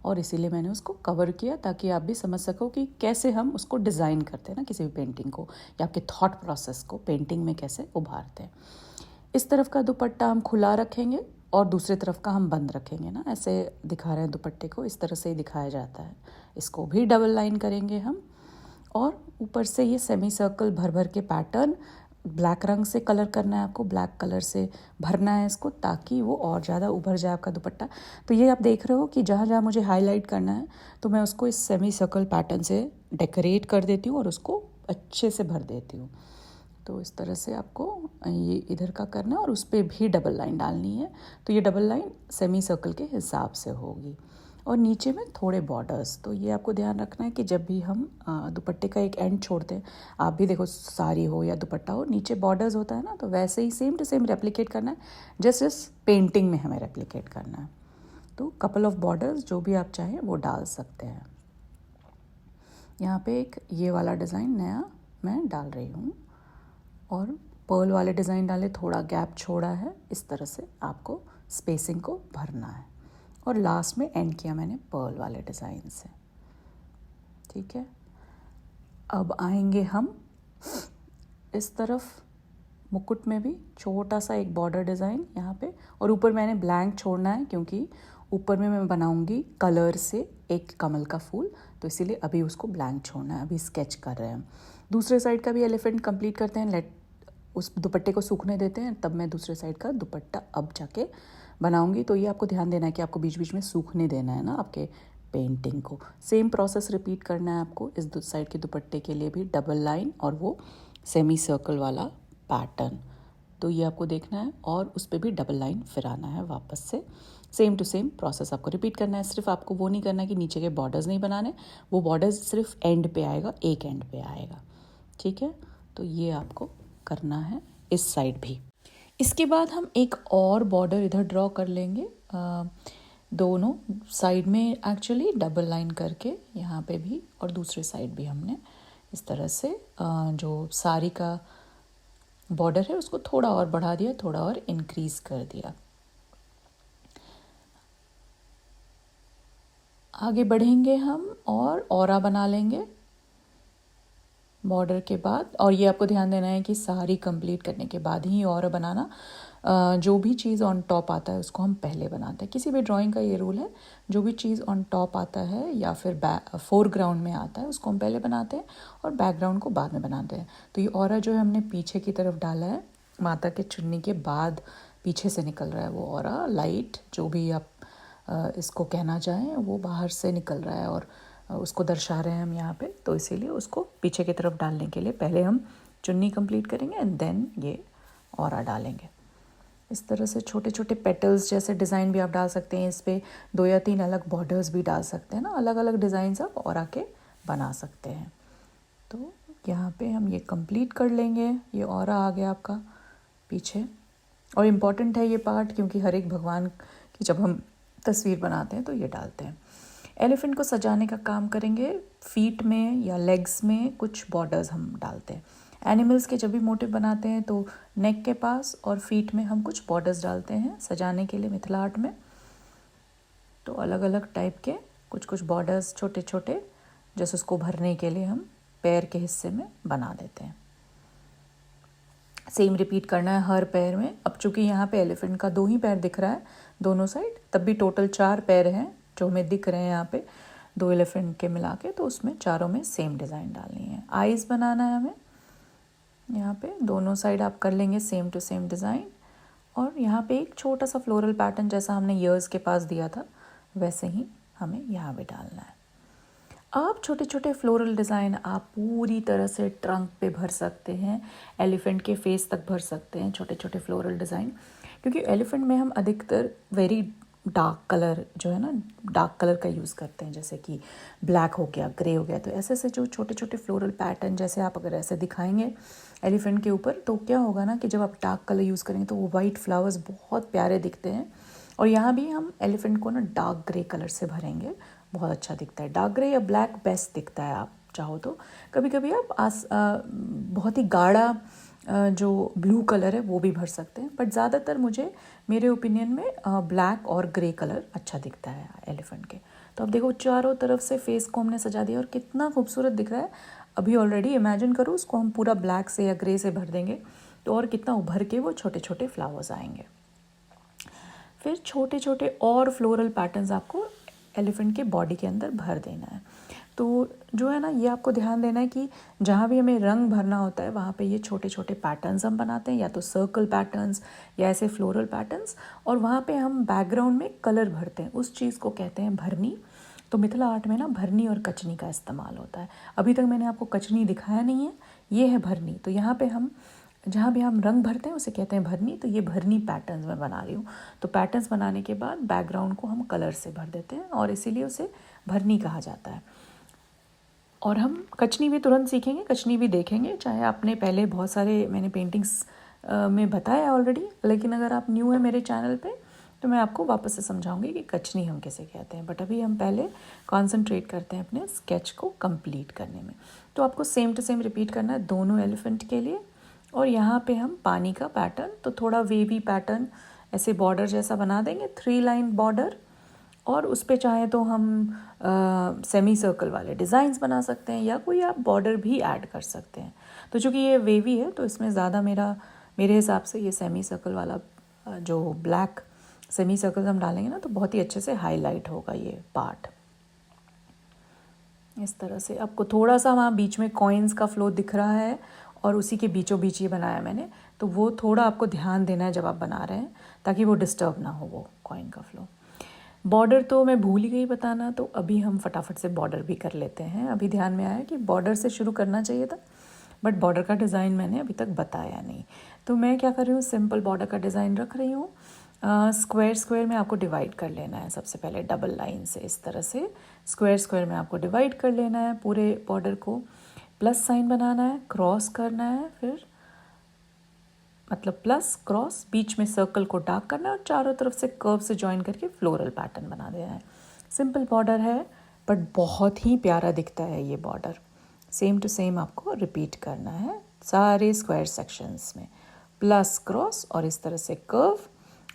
और इसीलिए मैंने उसको कवर किया, ताकि आप भी समझ सको कि कैसे हम उसको डिज़ाइन करते हैं ना किसी भी पेंटिंग को, या आपके थॉट प्रोसेस को पेंटिंग में कैसे उभारते हैं। इस तरफ का दुपट्टा हम खुला रखेंगे और दूसरी तरफ का हम बंद रखेंगे ना, ऐसे दिखा रहे हैं दुपट्टे को, इस तरह से ही दिखाया जाता है। इसको भी डबल लाइन करेंगे हम, और ऊपर से ये सेमी सर्कल भर भर के पैटर्न ब्लैक रंग से कलर करना है आपको, ब्लैक कलर से भरना है इसको, ताकि वो और ज़्यादा उभर जाए आपका दुपट्टा। तो ये आप देख रहे हो कि जहाँ जहाँ मुझे हाईलाइट करना है तो मैं उसको इस सेमी सर्कल पैटर्न से डेकोरेट कर देती हूँ और उसको अच्छे से भर देती हूँ। तो इस तरह से आपको ये इधर का करना है और उस पर भी डबल लाइन डालनी है। तो ये डबल लाइन सेमी सर्कल के हिसाब से होगी, और नीचे में थोड़े बॉर्डर्स। तो ये आपको ध्यान रखना है कि जब भी हम दुपट्टे का एक एंड छोड़ते हैं, आप भी देखो साड़ी हो या दुपट्टा हो, नीचे बॉर्डर्स होता है ना, तो वैसे ही सेम टू सेम रेप्लिकेट करना है, जस्ट इस पेंटिंग में हमें रेप्लिकेट करना है। तो कपल ऑफ बॉर्डर्स जो भी आप चाहें वो डाल सकते हैं। यहाँ पे एक ये वाला डिज़ाइन नया मैं डाल रही हूँ, और पर्ल वाले डिज़ाइन डाले, थोड़ा गैप छोड़ा है, इस तरह से आपको स्पेसिंग को भरना है। और लास्ट में एंड किया मैंने पर्ल वाले डिज़ाइन से। ठीक है, अब आएंगे हम इस तरफ, मुकुट में भी छोटा सा एक बॉर्डर डिज़ाइन यहाँ पे, और ऊपर मैंने ब्लैंक छोड़ना है क्योंकि ऊपर में मैं बनाऊंगी कलर से एक कमल का फूल, तो इसीलिए अभी उसको ब्लैंक छोड़ना है, अभी स्केच कर रहे हैं। दूसरे साइड का भी एलिफेंट कंप्लीट करते हैं, उस दुपट्टे को सूखने देते हैं, तब मैं दूसरे साइड का दुपट्टा अब जाके बनाऊंगी। तो ये आपको ध्यान देना है कि आपको बीच बीच में सूखने देना है ना आपके पेंटिंग को। सेम प्रोसेस रिपीट करना है आपको इस साइड के दुपट्टे के लिए भी, डबल लाइन और वो सेमी सर्कल वाला पैटर्न। तो ये आपको देखना है, और उस पर भी डबल लाइन फिर आना है वापस से। सेम टू सेम प्रोसेस आपको रिपीट करना है। सिर्फ आपको वो नहीं करना है कि नीचे के बॉर्डर्स नहीं बनाने, वो बॉर्डर्स सिर्फ एंड पे आएगा, एक एंड पे आएगा। ठीक है, तो ये आपको करना है इस साइड भी। इसके बाद हम एक और बॉर्डर इधर ड्रॉ कर लेंगे, दोनों साइड में एक्चुअली डबल लाइन करके, यहाँ पे भी और दूसरे साइड भी हमने इस तरह से जो साड़ी का बॉर्डर है उसको थोड़ा और बढ़ा दिया, थोड़ा और इंक्रीज कर दिया। आगे बढ़ेंगे हम और ऑरा बना लेंगे बॉर्डर के बाद। और ये आपको ध्यान देना है कि सारी कंप्लीट करने के बाद ही ऑरा बनाना। जो भी चीज़ ऑन टॉप आता है उसको हम पहले बनाते हैं। किसी भी ड्राइंग का ये रूल है, जो भी चीज़ ऑन टॉप आता है या फिर फोरग्राउंड में आता है उसको हम पहले बनाते हैं और बैकग्राउंड को बाद में बनाते हैं। तो ये ऑरा जो है हमने पीछे की तरफ डाला है, माता के चुन्नी के बाद पीछे से निकल रहा है वो ऑरा, लाइट जो भी आप इसको कहना चाहें वो बाहर से निकल रहा है और उसको दर्शा रहे हैं हम यहाँ पे। तो इसीलिए उसको पीछे की तरफ डालने के लिए पहले हम चुन्नी कंप्लीट करेंगे एंड देन ये ऑरा डालेंगे। इस तरह से छोटे छोटे पेटल्स जैसे डिज़ाइन भी आप डाल सकते हैं। इस पर 2 या 3 अलग बॉर्डर्स भी डाल सकते हैं ना, अलग अलग डिज़ाइन आप ऑरा के बना सकते हैं। तो यहाँ पे हम ये कंप्लीट कर लेंगे। ये ऑरा आ गया आपका पीछे। और इम्पॉर्टेंट है ये पार्ट क्योंकि हर एक भगवान की जब हम तस्वीर बनाते हैं तो ये डालते हैं। एलिफेंट को सजाने का काम करेंगे। फीट में या लेग्स में कुछ बॉर्डर्स हम डालते हैं। एनिमल्स के जब भी मोटिव बनाते हैं तो नेक के पास और फीट में हम कुछ बॉर्डर्स डालते हैं सजाने के लिए मिथिला आर्ट में। तो अलग अलग टाइप के कुछ कुछ बॉर्डर्स छोटे छोटे जैसे उसको भरने के लिए हम पैर के हिस्से में बना देते हैं। सेम रिपीट करना है हर पैर में। अब चूंकि यहाँ पे एलिफेंट का 2 ही पैर दिख रहा है दोनों साइड, तब भी टोटल 4 पैर हैं जो हमें दिख रहे हैं यहाँ पे 2 एलिफेंट के मिला के। तो उसमें चारों में सेम डिज़ाइन डालनी है। आईज बनाना है हमें यहाँ पे, दोनों साइड आप कर लेंगे सेम टू सेम डिज़ाइन। और यहाँ पे एक छोटा सा फ्लोरल पैटर्न जैसा हमने ईयर्स के पास दिया था वैसे ही हमें यहाँ भी डालना है। आप छोटे छोटे फ्लोरल डिज़ाइन आप पूरी तरह से ट्रंक पे भर सकते हैं, एलिफेंट के फेस तक भर सकते हैं छोटे छोटे फ्लोरल डिज़ाइन। क्योंकि एलिफेंट में हम अधिकतर वेरी डार्क कलर जो है ना, डार्क कलर का यूज़ करते हैं, जैसे कि ब्लैक हो गया, ग्रे हो गया। तो ऐसे ऐसे जो छोटे छोटे फ्लोरल पैटर्न जैसे आप अगर ऐसे दिखाएंगे एलिफेंट के ऊपर तो क्या होगा ना कि जब आप डार्क कलर यूज़ करेंगे तो वो वाइट फ्लावर्स बहुत प्यारे दिखते हैं। और यहाँ भी हम एलिफेंट को ना डार्क ग्रे कलर से भरेंगे, बहुत अच्छा दिखता है। डार्क ग्रे या ब्लैक बेस्ट दिखता है आप चाहो तो। कभी कभी आप बहुत ही गाढ़ा जो ब्लू कलर है वो भी भर सकते हैं, बट ज़्यादातर मुझे मेरे ओपिनियन में ब्लैक और ग्रे कलर अच्छा दिखता है एलिफेंट के। तो अब देखो चारों तरफ से फेस को हमने सजा दिया और कितना खूबसूरत दिख रहा है। अभी ऑलरेडी इमेजिन करो उसको हम पूरा ब्लैक से या ग्रे से भर देंगे तो और कितना उभर के वो छोटे छोटे फ्लावर्स आएंगे। फिर छोटे छोटे और फ्लोरल पैटर्न्स आपको एलिफेंट के बॉडी के अंदर भर देना है। तो जो है ना ये आपको ध्यान देना है कि जहाँ भी हमें रंग भरना होता है वहाँ पे ये छोटे छोटे पैटर्न्स हम बनाते हैं, या तो सर्कल पैटर्न्स या ऐसे फ्लोरल पैटर्न्स, और वहाँ पे हम बैकग्राउंड में कलर भरते हैं। उस चीज़ को कहते हैं भरनी। तो मिथिला आर्ट में ना भरनी और कचनी का इस्तेमाल होता है। अभी तक मैंने आपको कचनी दिखाया नहीं है, ये है भरनी। तो यहाँ पे हम जहाँ भी हम रंग भरते हैं उसे कहते हैं भरनी। तो ये भरनी पैटर्न्स मैं बना रही हूँ। तो पैटर्न्स बनाने के बाद बैकग्राउंड को हम कलर से भर देते हैं और इसीलिए उसे भरनी कहा जाता है। और हम कचनी भी तुरंत सीखेंगे, कचनी भी देखेंगे, चाहे आपने पहले बहुत सारे मैंने पेंटिंग्स में बताया ऑलरेडी, लेकिन अगर आप न्यू है मेरे चैनल पे तो मैं आपको वापस से समझाऊंगी कि कचनी हम कैसे कहते हैं। बट अभी हम पहले कॉन्सेंट्रेट करते हैं अपने स्केच को कंप्लीट करने में। तो आपको सेम टू सेम रिपीट करना है दोनों एलिफेंट के लिए। और यहाँ पे हम पानी का पैटर्न, तो थोड़ा वेवी पैटर्न ऐसे बॉर्डर जैसा बना देंगे, 3 लाइन बॉर्डर। और उस पे चाहे तो हम सेमी सर्कल वाले डिज़ाइंस बना सकते हैं या कोई आप बॉर्डर भी ऐड कर सकते हैं। तो चूँकि ये वेवी है तो इसमें ज़्यादा मेरे हिसाब से ये सेमी सर्कल वाला जो ब्लैक सेमी सर्कल हम डालेंगे ना तो बहुत ही अच्छे से हाईलाइट होगा ये पार्ट। इस तरह से आपको थोड़ा सा वहाँ बीच में कॉइन्स का फ्लो दिख रहा है और उसी के बीचों बीच ये बनाया मैंने, तो वो थोड़ा आपको ध्यान देना है जब आप बना रहे हैं ताकि वो डिस्टर्ब ना हो वो कॉइन का फ्लो। बॉर्डर तो मैं भूल ही गई बताना, तो अभी हम फटाफट से बॉर्डर भी कर लेते हैं। अभी ध्यान में आया कि बॉर्डर से शुरू करना चाहिए था, बट बॉर्डर का डिज़ाइन मैंने अभी तक बताया नहीं। तो मैं क्या कर रही हूँ, सिंपल बॉर्डर का डिज़ाइन रख रही हूँ। स्क्वायर में आपको डिवाइड कर लेना है। सबसे पहले डबल लाइन से इस तरह से स्क्वायर में आपको डिवाइड कर लेना है पूरे बॉर्डर को। प्लस साइन बनाना है, क्रॉस करना है, फिर मतलब प्लस क्रॉस, बीच में सर्कल को डार्क करना है और चारों तरफ से कर्व से ज्वाइन करके फ्लोरल पैटर्न बना देना है। सिंपल बॉर्डर है बट बहुत ही प्यारा दिखता है ये बॉर्डर। सेम टू सेम आपको रिपीट करना है सारे स्क्वायर सेक्शंस में, प्लस क्रॉस और इस तरह से कर्व।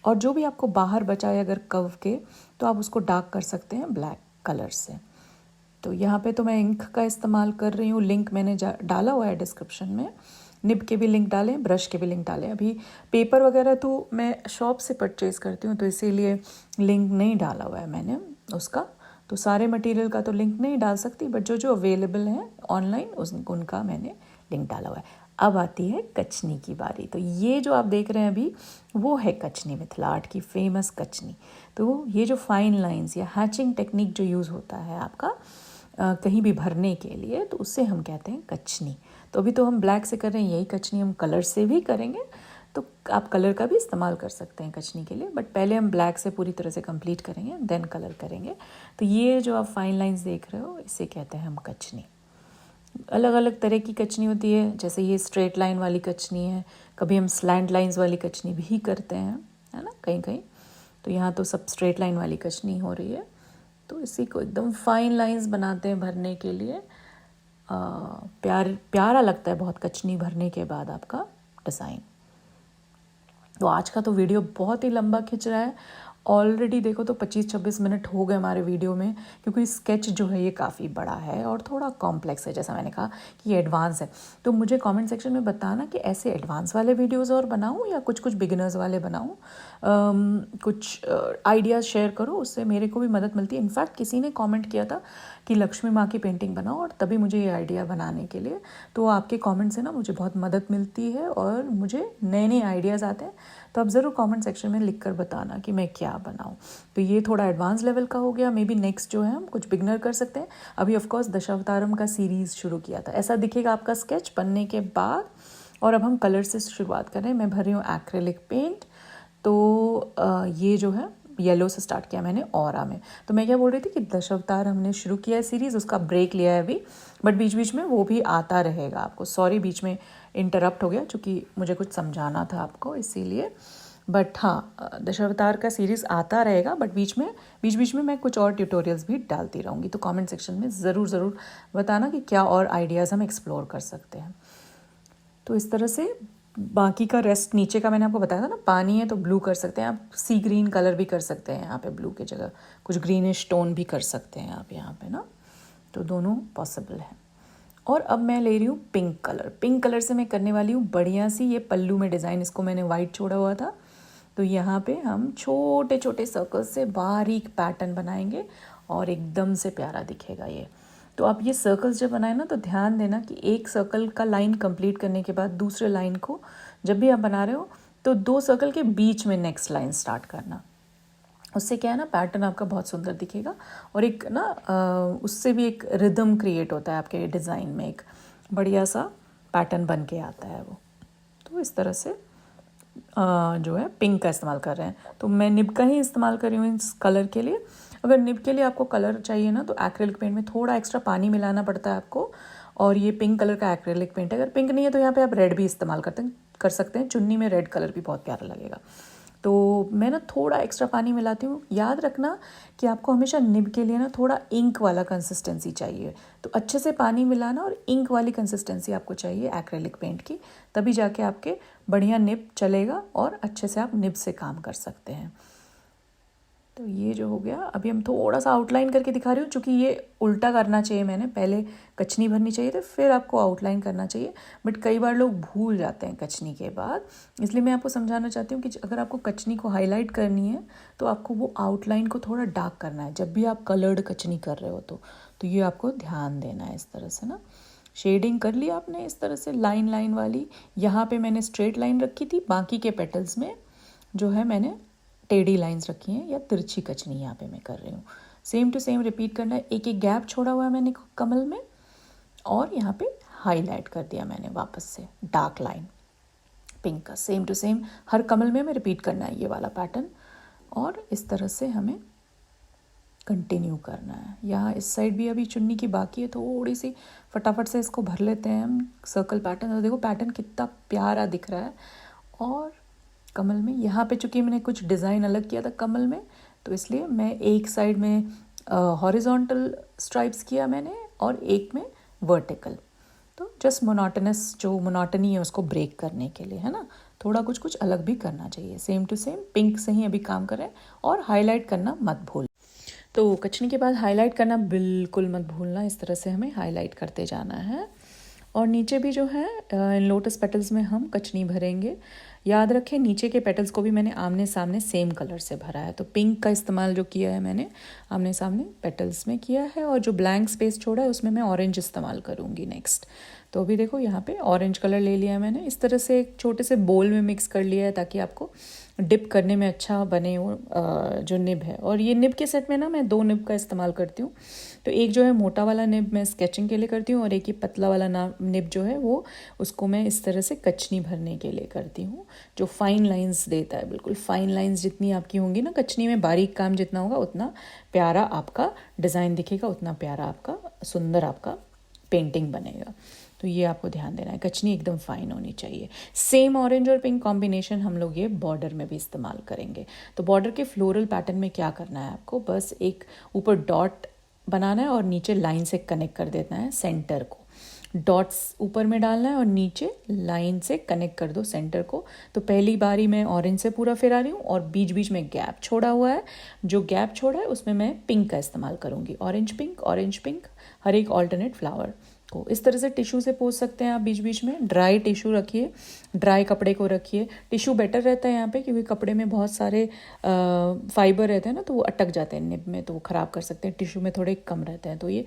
और जो भी आपको बाहर बचा है अगर कर्व के, तो आप उसको डार्क कर सकते हैं ब्लैक कलर से। तो यहाँ पे तो मैं इंक का इस्तेमाल कर रही हूँ, लिंक मैंने डाला हुआ है डिस्क्रिप्शन में, निब के भी लिंक डालें, ब्रश के भी लिंक डालें। अभी पेपर वगैरह तो मैं शॉप से परचेज़ करती हूँ, तो इसीलिए लिंक नहीं डाला हुआ है मैंने उसका, तो सारे मटेरियल का तो लिंक नहीं डाल सकती, बट जो जो अवेलेबल है ऑनलाइन उनका मैंने लिंक डाला हुआ है। अब आती है कचनी की बारी। तो ये जो आप देख रहे हैं अभी, वो है कचनी, मिथिला आर्ट की फेमस कचनी। तो ये जो फाइन लाइंस या हैचिंग टेक्निक जो यूज़ होता है आपका कहीं भी भरने के लिए, तो उससे हम कहते हैं कचनी। तो अभी तो हम ब्लैक से कर रहे हैं, यही कचनी हम कलर से भी करेंगे, तो आप कलर का भी इस्तेमाल कर सकते हैं कचनी के लिए, बट पहले हम ब्लैक से पूरी तरह से कंप्लीट करेंगे, देन कलर करेंगे। तो ये जो आप फाइन लाइंस देख रहे हो, इसे कहते हैं हम कचनी। अलग अलग तरह की कचनी होती है, जैसे ये स्ट्रेट लाइन वाली कचनी है, कभी हम स्लैंट लाइंस वाली कचनी भी करते हैं, है ना, कहीं कहीं। तो यहाँ तो सब स्ट्रेट लाइन वाली कचनी हो रही है। तो इसी को एकदम फाइन लाइंस बनाते हैं भरने के लिए। प्यारा लगता है बहुत कचनी भरने के बाद आपका डिज़ाइन। तो आज का तो वीडियो बहुत ही लंबा खिंच रहा है, ऑलरेडी देखो तो 25-26 मिनट हो गए हमारे वीडियो में, क्योंकि स्केच जो है ये काफ़ी बड़ा है और थोड़ा कॉम्प्लेक्स है, जैसा मैंने कहा कि ये एडवांस है। तो मुझे कमेंट सेक्शन में बताना कि ऐसे एडवांस वाले वीडियोस और बनाऊं या कुछ कुछ बिगिनर्स वाले बनाऊं। कुछ आइडियाज़ शेयर करो, उससे मेरे को भी मदद मिलती है। इनफैक्ट किसी ने कमेंट किया था कि लक्ष्मी माँ की पेंटिंग बनाओ, और तभी मुझे ये आइडिया बनाने के लिए, तो आपके कमेंट से ना मुझे बहुत मदद मिलती है और मुझे नए नए आइडियाज़ आते हैं। तो आप ज़रूर कमेंट सेक्शन में लिख कर बताना कि मैं क्या बनाऊं। तो ये थोड़ा एडवांस लेवल का हो गया, मे बी नेक्स्ट जो है हम कुछ बिगनर कर सकते हैं। अभी ऑफकोर्स दशावतारम का सीरीज़ शुरू किया था, ऐसा दिखेगा आपका स्केच बनने के बाद। और अब हम कलर से शुरुआत कर रहे हैं। मैं भर रही हूँ एक्रेलिक पेंट। तो ये जो है येलो से स्टार्ट किया मैंने ऑरा में। तो मैं क्या बोल रही थी कि दशावतार हमने शुरू किया है सीरीज़, उसका ब्रेक लिया है अभी, बट बीच बीच में वो भी आता रहेगा आपको। सॉरी बीच में इंटरप्ट हो गया, क्योंकि मुझे कुछ समझाना था आपको इसीलिए। बट हाँ, दशावतार का सीरीज़ आता रहेगा, बट बीच बीच में मैं कुछ और ट्यूटोरियल्स भी डालती रहूँगी। तो कमेंट सेक्शन में ज़रूर बताना कि क्या और आइडियाज़ हम एक्सप्लोर कर सकते हैं। तो इस तरह से बाकी का रेस्ट, नीचे का मैंने आपको बताया था ना, पानी है तो ब्लू कर सकते हैं आप, सी ग्रीन कलर भी कर सकते हैं यहाँ पे, ब्लू की जगह कुछ ग्रीनिश टोन भी कर सकते हैं आप यहाँ पे ना, तो दोनों पॉसिबल है। और अब मैं ले रही हूँ पिंक कलर। पिंक कलर से मैं करने वाली हूँ बढ़िया सी ये पल्लू में डिज़ाइन। इसको मैंने वाइट छोड़ा हुआ था, तो यहाँ पे हम छोटे छोटे सर्कल्स से बारीक पैटर्न बनाएंगे और एकदम से प्यारा दिखेगा ये। तो आप ये सर्कल्स जब बनाए ना, तो ध्यान देना कि एक सर्कल का लाइन कंप्लीट करने के बाद दूसरे लाइन को जब भी आप बना रहे हो, तो 2 सर्कल के बीच में नेक्स्ट लाइन स्टार्ट करना। उससे क्या है ना, पैटर्न आपका बहुत सुंदर दिखेगा, और एक ना उससे भी एक रिदम क्रिएट होता है आपके डिज़ाइन में, एक बढ़िया सा पैटर्न बन के आता है वो। तो इस तरह से जो है पिंक का इस्तेमाल कर रहे हैं। तो मैं निब का ही इस्तेमाल कर रही हूँ इस कलर के लिए। अगर निब के लिए आपको कलर चाहिए ना, तो एक्रेलिक पेंट में थोड़ा एक्स्ट्रा पानी मिलाना पड़ता है आपको, और ये पिंक कलर का एक्रेलिक पेंट है। अगर पिंक नहीं है तो यहाँ पे आप रेड भी इस्तेमाल कर सकते हैं। चुन्नी में रेड कलर भी बहुत प्यारा लगेगा। तो मैं ना थोड़ा एक्स्ट्रा पानी मिलाती हूँ। याद रखना कि आपको हमेशा निब के लिए ना थोड़ा इंक वाला कंसिस्टेंसी चाहिए, तो अच्छे से पानी मिलाना, और इंक वाली कंसिस्टेंसी आपको चाहिए एक्रेलिक पेंट की, तभी जाके आपके बढ़िया निब चलेगा और अच्छे से आप निब से काम कर सकते हैं। तो ये जो हो गया, अभी हम थोड़ा सा आउटलाइन करके दिखा रही हूँ, क्योंकि ये उल्टा करना चाहिए, मैंने पहले कचनी भरनी चाहिए थी, फिर आपको आउटलाइन करना चाहिए, बट कई बार लोग भूल जाते हैं कचनी के बाद। इसलिए मैं आपको समझाना चाहती हूँ कि अगर आपको कचनी को हाईलाइट करनी है, तो आपको वो आउटलाइन को थोड़ा डार्क करना है जब भी आप कलर्ड कचनी कर रहे हो। तो ये आपको ध्यान देना है। इस तरह से ना शेडिंग कर ली आपने इस तरह से लाइन लाइन वाली। यहाँ पे मैंने स्ट्रेट लाइन रखी थी, बाकी के पेटल्स में जो है मैंने टेढ़ी लाइंस रखी हैं, या तिरछी कचनी यहाँ पे मैं कर रही हूँ। सेम टू सेम रिपीट करना है। एक एक गैप छोड़ा हुआ है मैंने कमल में, और यहाँ पे हाईलाइट कर दिया मैंने वापस से डार्क लाइन पिंक का। सेम टू सेम हर कमल में हमें रिपीट करना है ये वाला पैटर्न, और इस तरह से हमें कंटिन्यू करना है। यहाँ इस साइड भी अभी चुन्नी की बाकी है, थोड़ी सी फटाफट से इसको भर लेते हैं हम सर्कल पैटर्न। तो देखो पैटर्न कितना प्यारा दिख रहा है। और कमल में यहाँ पे चूँकि मैंने कुछ डिज़ाइन अलग किया था कमल में, तो इसलिए मैं एक साइड में हॉरिजॉन्टल स्ट्राइप्स किया मैंने, और एक में वर्टिकल। तो जस्ट मोनोटनस जो मोनोटनी है उसको ब्रेक करने के लिए, है ना, थोड़ा कुछ कुछ अलग भी करना चाहिए। सेम टू सेम पिंक से ही अभी काम करें और हाईलाइट करना मत भूल। तो कचनी के बाद हाईलाइट करना बिल्कुल मत भूलना, इस तरह से हमें हाईलाइट करते जाना है। और नीचे भी जो है इन लोटस पेटल्स में हम कचनी भरेंगे। याद रखें नीचे के पेटल्स को भी मैंने आमने सामने सेम कलर से भरा है, तो पिंक का इस्तेमाल जो किया है मैंने आमने सामने पेटल्स में किया है, और जो ब्लैंक स्पेस छोड़ा है उसमें मैं ऑरेंज इस्तेमाल करूँगी नेक्स्ट। तो अभी देखो यहाँ पे ऑरेंज कलर ले लिया मैंने, इस तरह से एक छोटे से बोल में मिक्स कर लिया है ताकि आपको डिप करने में अच्छा बने वो जो निब है। और ये निब के सेट में ना मैं 2 निब का इस्तेमाल करती हूँ। तो एक जो है मोटा वाला निब मैं स्केचिंग के लिए करती हूँ, और एक ये पतला वाला निब जो है वो उसको मैं इस तरह से कचनी भरने के लिए करती हूँ, जो फाइन लाइंस देता है। बिल्कुल फाइन लाइंस जितनी आपकी होंगी ना कचनी में, बारीक काम जितना होगा उतना प्यारा आपका डिज़ाइन दिखेगा, उतना प्यारा आपका सुंदर आपका पेंटिंग बनेगा। तो ये आपको ध्यान देना है, कचनी एकदम फाइन होनी चाहिए। सेम ऑरेंज और पिंक कॉम्बिनेशन हम लोग ये बॉर्डर में भी इस्तेमाल करेंगे। तो बॉर्डर के फ्लोरल पैटर्न में क्या करना है आपको, बस एक ऊपर डॉट बनाना है और नीचे लाइन से कनेक्ट कर देना है सेंटर को। डॉट्स ऊपर में डालना है और नीचे लाइन से कनेक्ट कर दो सेंटर को। तो पहली बारी मैं ऑरेंज से पूरा फिरा रही हूँ और बीच बीच में गैप छोड़ा हुआ है, जो गैप छोड़ा है उसमें मैं पिंक का इस्तेमाल करूँगी। ऑरेंज पिंक हर एक ऑल्टरनेट फ्लावर को इस तरह से टिश्यू से पोंछ सकते हैं आप बीच बीच में। ड्राई टिश्यू रखिए, ड्राई कपड़े को रखिए। टिश्यू बेटर रहता है यहाँ पे क्योंकि कपड़े में बहुत सारे फाइबर रहते हैं ना, तो वो अटक जाते हैं निब में, तो वो ख़राब कर सकते हैं। टिश्यू में थोड़े कम रहते हैं, तो ये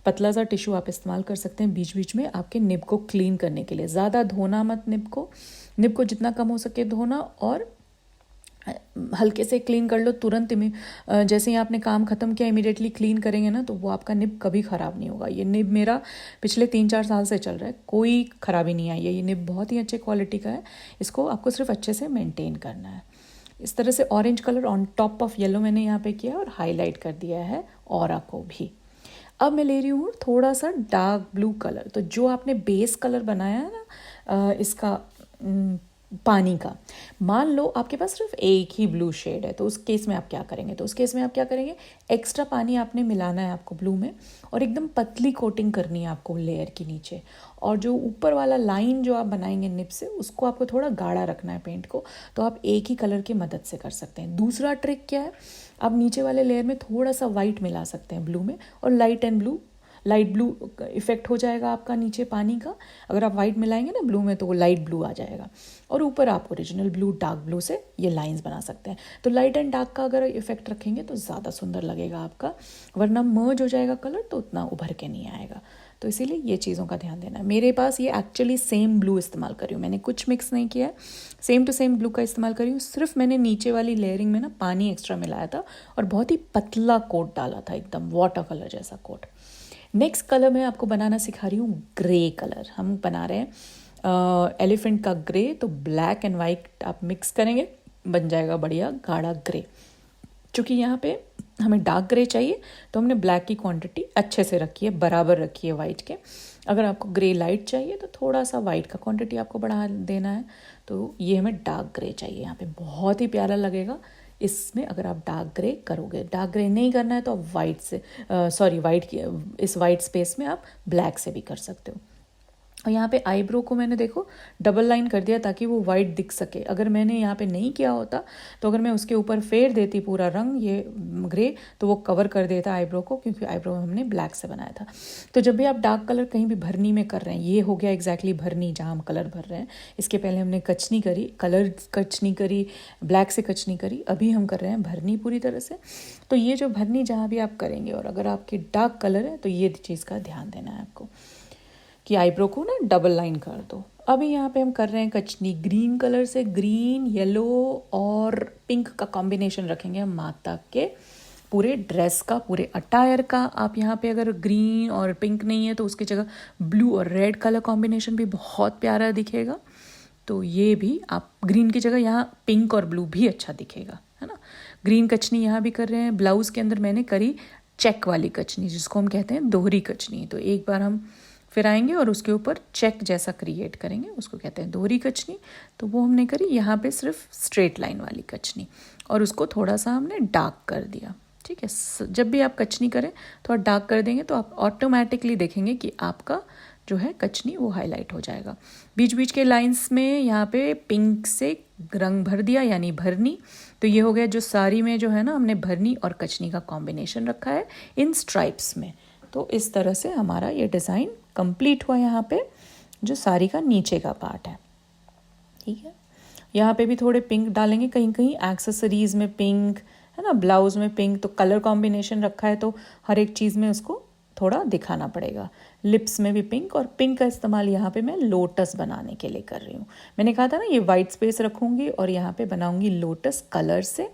पतला सा टिश्यू आप इस्तेमाल कर सकते हैं बीच बीच में आपके निब को क्लीन करने के लिए। ज़्यादा धोना मत निब को जितना कम हो सके धोना, और हल्के से क्लीन कर लो तुरंत। जैसे ही आपने काम ख़त्म किया इमीडिएटली क्लीन करेंगे ना, तो वो आपका निब कभी ख़राब नहीं होगा। ये निब मेरा पिछले 3-4 साल से चल रहा है, कोई ख़राबी नहीं आई है। ये निब बहुत ही अच्छे क्वालिटी का है, इसको आपको सिर्फ अच्छे से मेंटेन करना है। इस तरह से orange colour on top of yellow मैंने यहाँ पे किया और हाईलाइट कर दिया है ऑरा को भी। अब मैं ले रही हूँ थोड़ा सा डार्क ब्लू कलर। तो जो आपने बेस कलर बनाया है ना इसका पानी का, मान लो आपके पास सिर्फ एक ही ब्लू शेड है, तो उस केस में आप क्या करेंगे, एक्स्ट्रा पानी आपने मिलाना है आपको ब्लू में, और एकदम पतली कोटिंग करनी है आपको लेयर के नीचे। और जो ऊपर वाला लाइन जो आप बनाएंगे निब से, उसको आपको थोड़ा गाढ़ा रखना है पेंट को, तो आप एक ही कलर की मदद से कर सकते हैं। दूसरा ट्रिक क्या है, आप नीचे वाले लेयर में थोड़ा सा वाइट मिला सकते हैं ब्लू में, और लाइट ब्लू इफेक्ट हो जाएगा आपका नीचे पानी का। अगर आप वाइट मिलाएंगे ना ब्लू में, तो वो लाइट ब्लू आ जाएगा, और ऊपर आप ओरिजिनल ब्लू डार्क ब्लू से ये लाइंस बना सकते हैं। तो लाइट एंड डार्क का अगर इफेक्ट रखेंगे तो ज़्यादा सुंदर लगेगा आपका, वरना मर्ज हो जाएगा कलर तो उतना उभर के नहीं आएगा। तो इसीलिए ये चीज़ों का ध्यान देना है। मेरे पास ये एक्चुअली सेम ब्लू इस्तेमाल कर रही हूँ, मैंने कुछ मिक्स नहीं किया है, सेम टू सेम ब्लू का इस्तेमाल कर रही हूँ। सिर्फ मैंने नीचे वाली लेयरिंग में ना पानी एक्स्ट्रा मिलाया था और बहुत ही पतला कोट डाला था, एकदम वाटर कलर जैसा कोट। नेक्स्ट कलर मैं आपको बनाना सिखा रही हूँ ग्रे कलर। हम बना रहे हैं एलिफेंट का ग्रे, तो ब्लैक एंड वाइट आप मिक्स करेंगे, बन जाएगा बढ़िया गाढ़ा ग्रे। चूँकि यहाँ पे हमें डार्क ग्रे चाहिए, तो हमने ब्लैक की क्वांटिटी अच्छे से रखी है, बराबर रखी है वाइट के। अगर आपको ग्रे लाइट चाहिए तो थोड़ा सा वाइट का क्वांटिटी आपको बढ़ा देना है। तो ये हमें डार्क ग्रे चाहिए यहाँ पे, बहुत ही प्यारा लगेगा इसमें अगर आप डार्क ग्रे करोगे। डार्क ग्रे नहीं करना है तो आप इस वाइट स्पेस में आप ब्लैक से भी कर सकते हो। और यहाँ पे आईब्रो को मैंने देखो डबल लाइन कर दिया ताकि वो वाइट दिख सके। अगर मैंने यहाँ पे नहीं किया होता, तो अगर मैं उसके ऊपर फेर देती पूरा रंग ये ग्रे, तो वो कवर कर देता आईब्रो को, क्योंकि आईब्रो हमने ब्लैक से बनाया था। तो जब भी आप डार्क कलर कहीं भी भरनी में कर रहे हैं, ये हो गया एग्जैक्टली भरनी जहाँ हम कलर भर रहे हैं। इसके पहले हमने कचनी करी, ब्लैक से कचनी करी, अभी हम कर रहे हैं भरनी पूरी तरह से। तो ये जो भरनी जहाँ भी आप करेंगे, और अगर आपकी डार्क कलर है तो ये चीज़ का ध्यान देना है आपको कि आईब्रो को ना डबल लाइन कर दो। अभी यहाँ पे हम कर रहे हैं कचनी ग्रीन कलर से, ग्रीन, येलो और पिंक का कॉम्बिनेशन रखेंगे हम माता के पूरे ड्रेस का, पूरे अटायर का। आप यहाँ पे अगर ग्रीन और पिंक नहीं है तो उसकी जगह ब्लू और रेड कलर कॉम्बिनेशन भी बहुत प्यारा दिखेगा। तो ये भी आप ग्रीन की जगह यहाँ पिंक और ब्लू भी अच्छा दिखेगा, है ना। ग्रीन कचनी यहाँ भी कर रहे हैं। ब्लाउज के अंदर मैंने करी चेक वाली कचनी, जिसको हम कहते हैं दोहरी कचनी। तो एक बार हम फिर आएंगे और उसके ऊपर चेक जैसा क्रिएट करेंगे, उसको कहते हैं दोहरी कचनी। तो वो हमने करी। यहाँ पे सिर्फ स्ट्रेट लाइन वाली कचनी, और उसको थोड़ा सा हमने डार्क कर दिया। ठीक है। जब भी आप कचनी करें थोड़ा डार्क कर देंगे तो आप ऑटोमेटिकली देखेंगे कि आपका जो है कचनी वो हाईलाइट हो जाएगा। बीच बीच के लाइंस में यहाँ पे पिंक से रंग भर दिया यानी भरनी। तो ये हो गया जो साड़ी में जो है ना हमने भरनी और कचनी का कॉम्बिनेशन रखा है इन स्ट्राइप्स में। तो इस तरह से हमारा ये डिज़ाइन कंप्लीट हुआ यहाँ पे जो साड़ी का नीचे का पार्ट है। ठीक है, यहाँ पे भी थोड़े पिंक डालेंगे, कहीं कहीं एक्सेसरीज में पिंक है ना, ब्लाउज में पिंक, तो कलर कॉम्बिनेशन रखा है तो हर एक चीज़ में उसको थोड़ा दिखाना पड़ेगा। लिप्स में भी पिंक, और पिंक का इस्तेमाल यहाँ पे मैं लोटस बनाने के लिए कर रही हूँ। मैंने कहा था ना ये वाइट स्पेस रखूँगी और यहाँ पे बनाऊँगी लोटस कलर से,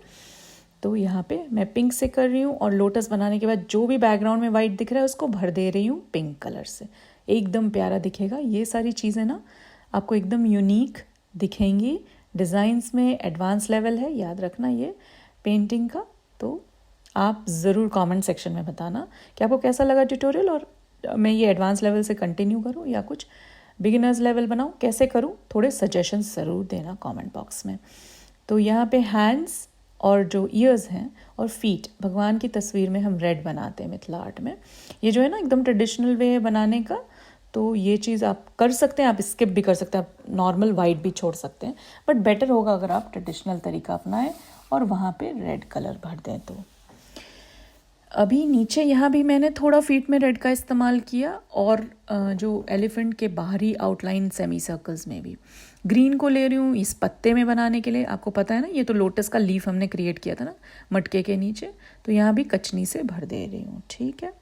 तो यहाँ पे मैं पिंक से कर रही हूँ और लोटस बनाने के बाद जो भी बैकग्राउंड में वाइट दिख रहा है उसको भर दे रही हूँ पिंक कलर से, एकदम प्यारा दिखेगा। ये सारी चीज़ें ना आपको एकदम यूनिक दिखेंगी। डिज़ाइंस में एडवांस लेवल है, याद रखना ये पेंटिंग का। तो आप ज़रूर कमेंट सेक्शन में बताना कि आपको कैसा लगा ट्यूटोरियल, और मैं ये एडवांस लेवल से कंटिन्यू करूँ या कुछ बिगिनर्स लेवल बनाऊँ, कैसे करूँ, थोड़े सजेशंस ज़रूर देना कमेंट बॉक्स में। तो यहाँ पे हैंड्स और जो ईयर्स हैं और फीट, भगवान की तस्वीर में हम रेड बनाते हैं मिथिला आर्ट में। ये जो है ना एकदम ट्रेडिशनल वे है बनाने का, तो ये चीज़ आप कर सकते हैं, आप स्किप भी कर सकते हैं, आप नॉर्मल वाइट भी छोड़ सकते हैं, बट बेटर होगा अगर आप ट्रेडिशनल तरीका अपनाएं और वहाँ पे रेड कलर भर दें। तो अभी नीचे यहाँ भी मैंने थोड़ा फीट में रेड का इस्तेमाल किया, और जो एलिफेंट के बाहरी आउटलाइन सेमी सर्कल्स में भी ग्रीन को ले रही हूँ इस पत्ते में बनाने के लिए। आपको पता है ना ये तो लोटस का लीफ हमने क्रिएट किया था ना मटके के नीचे, तो यहाँ भी कचनी से भर दे रही हूँ। ठीक है,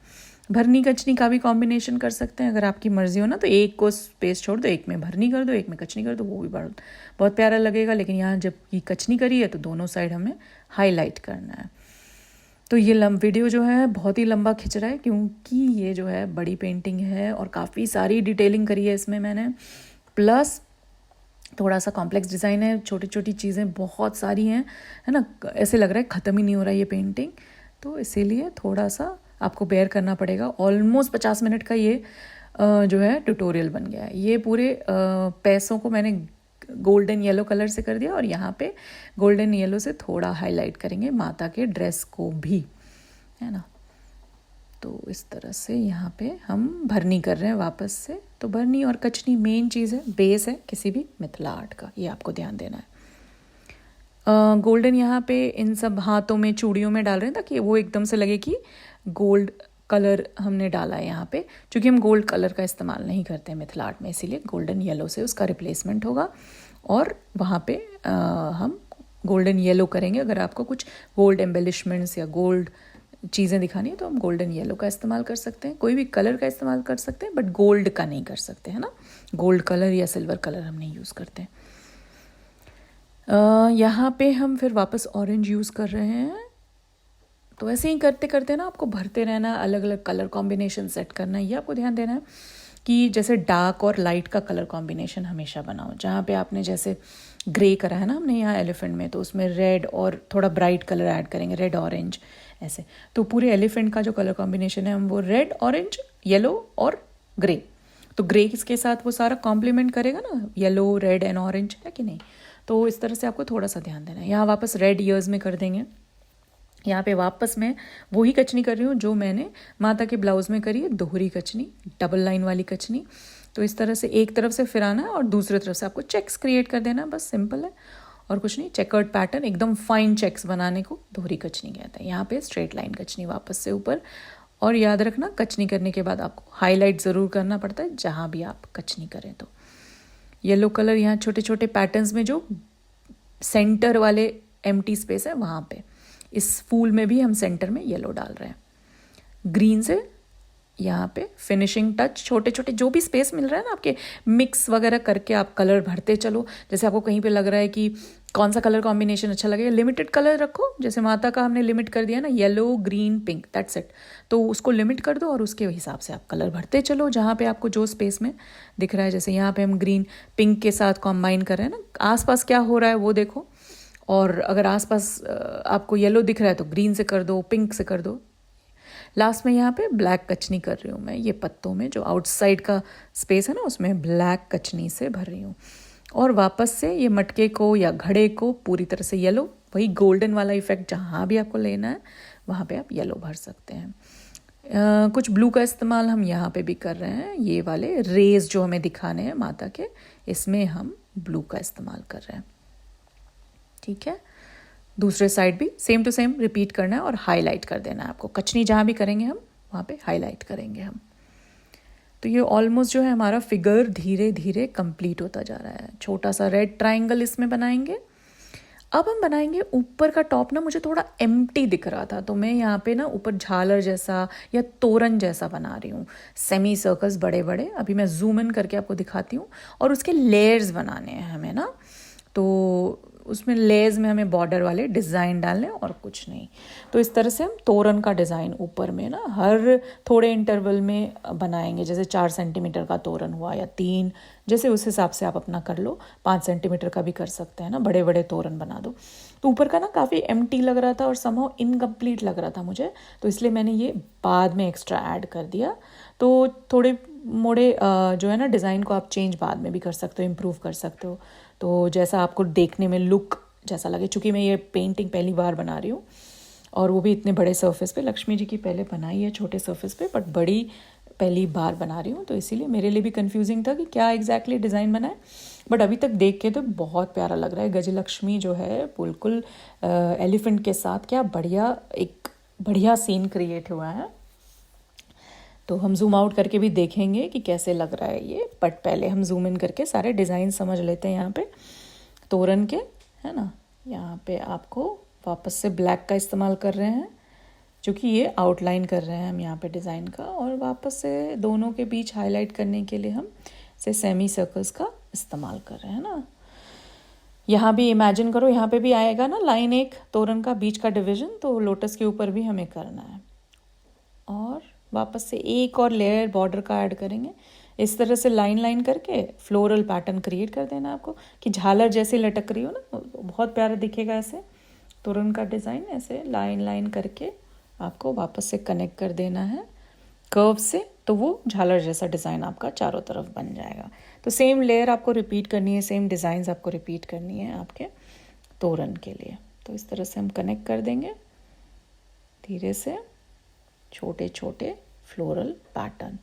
भरनी कचनी का भी कॉम्बिनेशन कर सकते हैं अगर आपकी मर्जी हो ना, तो एक को स्पेस छोड़ दो, एक में भरनी कर दो, एक में कचनी कर दो, वो भी बहुत प्यारा लगेगा। लेकिन यहाँ जब ये कचनी करी है तो दोनों साइड हमें हाईलाइट करना है। तो ये वीडियो जो है बहुत ही लंबा खिंच रहा है क्योंकि ये जो है बड़ी पेंटिंग है और काफ़ी सारी डिटेलिंग करी है इसमें मैंने, प्लस थोड़ा सा कॉम्प्लेक्स डिज़ाइन है, छोटी छोटी चीज़ें बहुत सारी हैं, है ना, ऐसे लग रहा है ख़त्म ही नहीं हो रहा है ये पेंटिंग। तो इसीलिए थोड़ा सा आपको बेयर करना पड़ेगा। ऑलमोस्ट 50 मिनट का ये जो है ट्यूटोरियल बन गया है। ये पूरे पैसों को मैंने गोल्डन येलो कलर से कर दिया और यहाँ पे गोल्डन येलो से थोड़ा हाईलाइट करेंगे माता के ड्रेस को भी, है ना। तो इस तरह से यहाँ पे हम भरनी कर रहे हैं वापस से। तो भरनी और कचनी मेन चीज़ है, बेस है किसी भी मिथिला आर्ट का, ये आपको ध्यान देना है। गोल्डन यहाँ पे इन सब हाथों में चूड़ियों में डाल रहे हैं ताकि वो एकदम से लगे कि गोल्ड कलर हमने डाला है यहाँ पे, क्योंकि हम गोल्ड कलर का इस्तेमाल नहीं करते हैं मिथिला आर्ट में, इसीलिए गोल्डन येलो से उसका रिप्लेसमेंट होगा। और वहाँ पे हम गोल्डन येलो करेंगे। अगर आपको कुछ गोल्ड एम्बेलिशमेंट्स या गोल्ड चीज़ें दिखानी है तो हम गोल्डन येलो का इस्तेमाल कर सकते हैं, कोई भी कलर का इस्तेमाल कर सकते हैं, बट गोल्ड का नहीं कर सकते, है ना। गोल्ड कलर या सिल्वर कलर हम नहीं यूज़ करते। यहाँ पे हम फिर वापस ऑरेंज यूज़ कर रहे हैं। तो ऐसे ही करते करते ना आपको भरते रहना, अलग अलग कलर कॉम्बिनेशन सेट करना है, ये आपको ध्यान देना है कि जैसे डार्क और लाइट का कलर कॉम्बिनेशन हमेशा बनाओ। जहाँ पे आपने जैसे ग्रे करा है ना हमने यहाँ एलिफेंट में, तो उसमें रेड और थोड़ा ब्राइट कलर ऐड करेंगे, रेड ऑरेंज ऐसे। तो पूरे एलिफेंट का जो कलर कॉम्बिनेशन है हम वो रेड ऑरेंज येलो और ग्रे, तो ग्रे के साथ वो सारा कॉम्प्लीमेंट करेगा ना, येलो रेड एंड ऑरेंज, है कि नहीं। तो इस तरह से आपको थोड़ा सा ध्यान देना है। यहाँ वापस रेड ईयर्स में कर देंगे। यहाँ पे वापस मैं वही कचनी कर रही हूँ जो मैंने माता के ब्लाउज में करी है, दोहरी कचनी, डबल लाइन वाली कचनी। तो इस तरह से एक तरफ से फिराना है और दूसरी तरफ से आपको चेक्स क्रिएट कर देना, बस सिंपल है और कुछ नहीं। चेकर्ड पैटर्न, एकदम फाइन चेक्स बनाने को दोहरी कचनी कहते हैं। यहाँ पे स्ट्रेट लाइन कचनी वापस से ऊपर। और याद रखना कचनी करने के बाद आपको हाईलाइट ज़रूर करना पड़ता है जहाँ भी आप कचनी करें। तो येलो कलर यहाँ छोटे छोटे पैटर्न्स में जो सेंटर वाले एम्प्टी स्पेस है वहाँ पे, इस फूल में भी हम सेंटर में येलो डाल रहे हैं। ग्रीन से यहाँ पे फिनिशिंग टच, छोटे छोटे जो भी स्पेस मिल रहा है ना आपके, मिक्स वगैरह करके आप कलर भरते चलो। जैसे आपको कहीं पे लग रहा है कि कौन सा कलर कॉम्बिनेशन अच्छा लगेगा, लिमिटेड कलर रखो। जैसे माता का हमने लिमिट कर दिया ना, yellow green pink, that's it. तो उसको लिमिट कर दो और उसके हिसाब से आप कलर भरते चलो जहाँ पे आपको जो स्पेस में दिख रहा है। जैसे यहाँ पे हम ग्रीन पिंक के साथ कॉम्बाइन कर रहे हैं ना, आसपास क्या हो रहा है वो देखो। और अगर आसपास आपको येलो दिख रहा है तो ग्रीन से कर दो, पिंक से कर दो। लास्ट में यहाँ पे ब्लैक कचनी कर रही हूँ मैं, ये पत्तों में जो आउटसाइड का स्पेस है ना उसमें ब्लैक कचनी से भर रही हूँ। और वापस से ये मटके को या घड़े को पूरी तरह से येलो वही गोल्डन वाला इफ़ेक्ट जहाँ भी आपको लेना है वहाँ पे आप येलो भर सकते हैं। कुछ ब्लू का इस्तेमाल हम यहाँ पे भी कर रहे हैं। ये वाले रेज जो हमें दिखाने हैं माता के, इसमें हम ब्लू का इस्तेमाल कर रहे हैं। ठीक है, दूसरे साइड भी सेम टू सेम रिपीट करना है और हाईलाइट कर देना है आपको। कचनी जहाँ भी करेंगे हम वहाँ पे हाईलाइट करेंगे हम। तो ये ऑलमोस्ट जो है हमारा फिगर धीरे धीरे कंप्लीट होता जा रहा है। छोटा सा रेड ट्राइंगल इसमें बनाएंगे। अब हम बनाएंगे ऊपर का टॉप ना मुझे थोड़ा एम्प्टी दिख रहा था, तो मैं यहाँ पे ना ऊपर झालर जैसा या तोरण जैसा बना रही हूँ, सेमी सर्कल्स बड़े बड़े। अभी मैं जूम इन करके आपको दिखाती हूँ। और उसके लेयर्स बनाने हैं हमें ना, तो उसमें लेयर्स में हमें बॉर्डर वाले डिज़ाइन डालने और कुछ नहीं। तो इस तरह से हम तोरण का डिज़ाइन ऊपर में ना हर थोड़े इंटरवल में बनाएंगे। जैसे 4 सेंटीमीटर का तोरण हुआ या 3, जैसे उस हिसाब से आप अपना कर लो। 5 सेंटीमीटर का भी कर सकते हैं ना, बड़े बड़े तोरण बना दो। तो ऊपर का ना काफ़ी एम्प्टी लग रहा था और समहाउ इनकम्प्लीट लग रहा था मुझे, तो इसलिए मैंने ये बाद में एक्स्ट्रा ऐड कर दिया। तो थोड़े मोड़े जो है ना डिज़ाइन को आप चेंज बाद में भी कर सकते हो, इम्प्रूव कर सकते हो, तो जैसा आपको देखने में लुक जैसा लगे। चूँकि मैं ये पेंटिंग पहली बार बना रही हूँ और वो भी इतने बड़े सरफेस पे। लक्ष्मी जी की पहले बनाई है छोटे सरफेस पे, बट बड़ी पहली बार बना रही हूँ, तो इसीलिए मेरे लिए भी कंफ्यूजिंग था कि क्या एग्जैक्टली डिज़ाइन बनाए। बट अभी तक देख के तो बहुत प्यारा लग रहा है। गजलक्ष्मी जो है बिल्कुल एलिफेंट के साथ, क्या बढ़िया एक बढ़िया सीन क्रिएट हुआ है। तो हम जूम आउट करके भी देखेंगे कि कैसे लग रहा है ये, बट पहले हम जूम इन करके सारे डिज़ाइन समझ लेते हैं। यहाँ पे तोरण के है ना, यहाँ पे आपको वापस से ब्लैक का इस्तेमाल कर रहे हैं, क्योंकि ये आउटलाइन कर रहे हैं हम यहाँ पे डिज़ाइन का। और वापस से दोनों के बीच हाईलाइट करने के लिए हम से सेमी सर्कल्स का इस्तेमाल कर रहे हैं ना। यहाँ भी इमेजिन करो, यहाँ पे भी आएगा ना लाइन एक तोरण का बीच का डिवीजन, तो लोटस के ऊपर भी हमें करना है। और वापस से एक और लेयर बॉर्डर का ऐड करेंगे। इस तरह से लाइन लाइन करके फ्लोरल पैटर्न क्रिएट कर देना आपको, कि झालर जैसे लटक रही हो ना, बहुत प्यारा दिखेगा ऐसे। तोरण का डिज़ाइन ऐसे लाइन लाइन करके आपको वापस से कनेक्ट कर देना है कर्व से, तो वो झालर जैसा डिज़ाइन आपका चारों तरफ बन जाएगा। तो सेम लेयर आपको रिपीट करनी है, सेम डिज़ाइंस आपको रिपीट करनी है आपके तोरण के लिए। तो इस तरह से हम कनेक्ट कर देंगे धीरे से, छोटे छोटे फ्लोरल पैटर्न।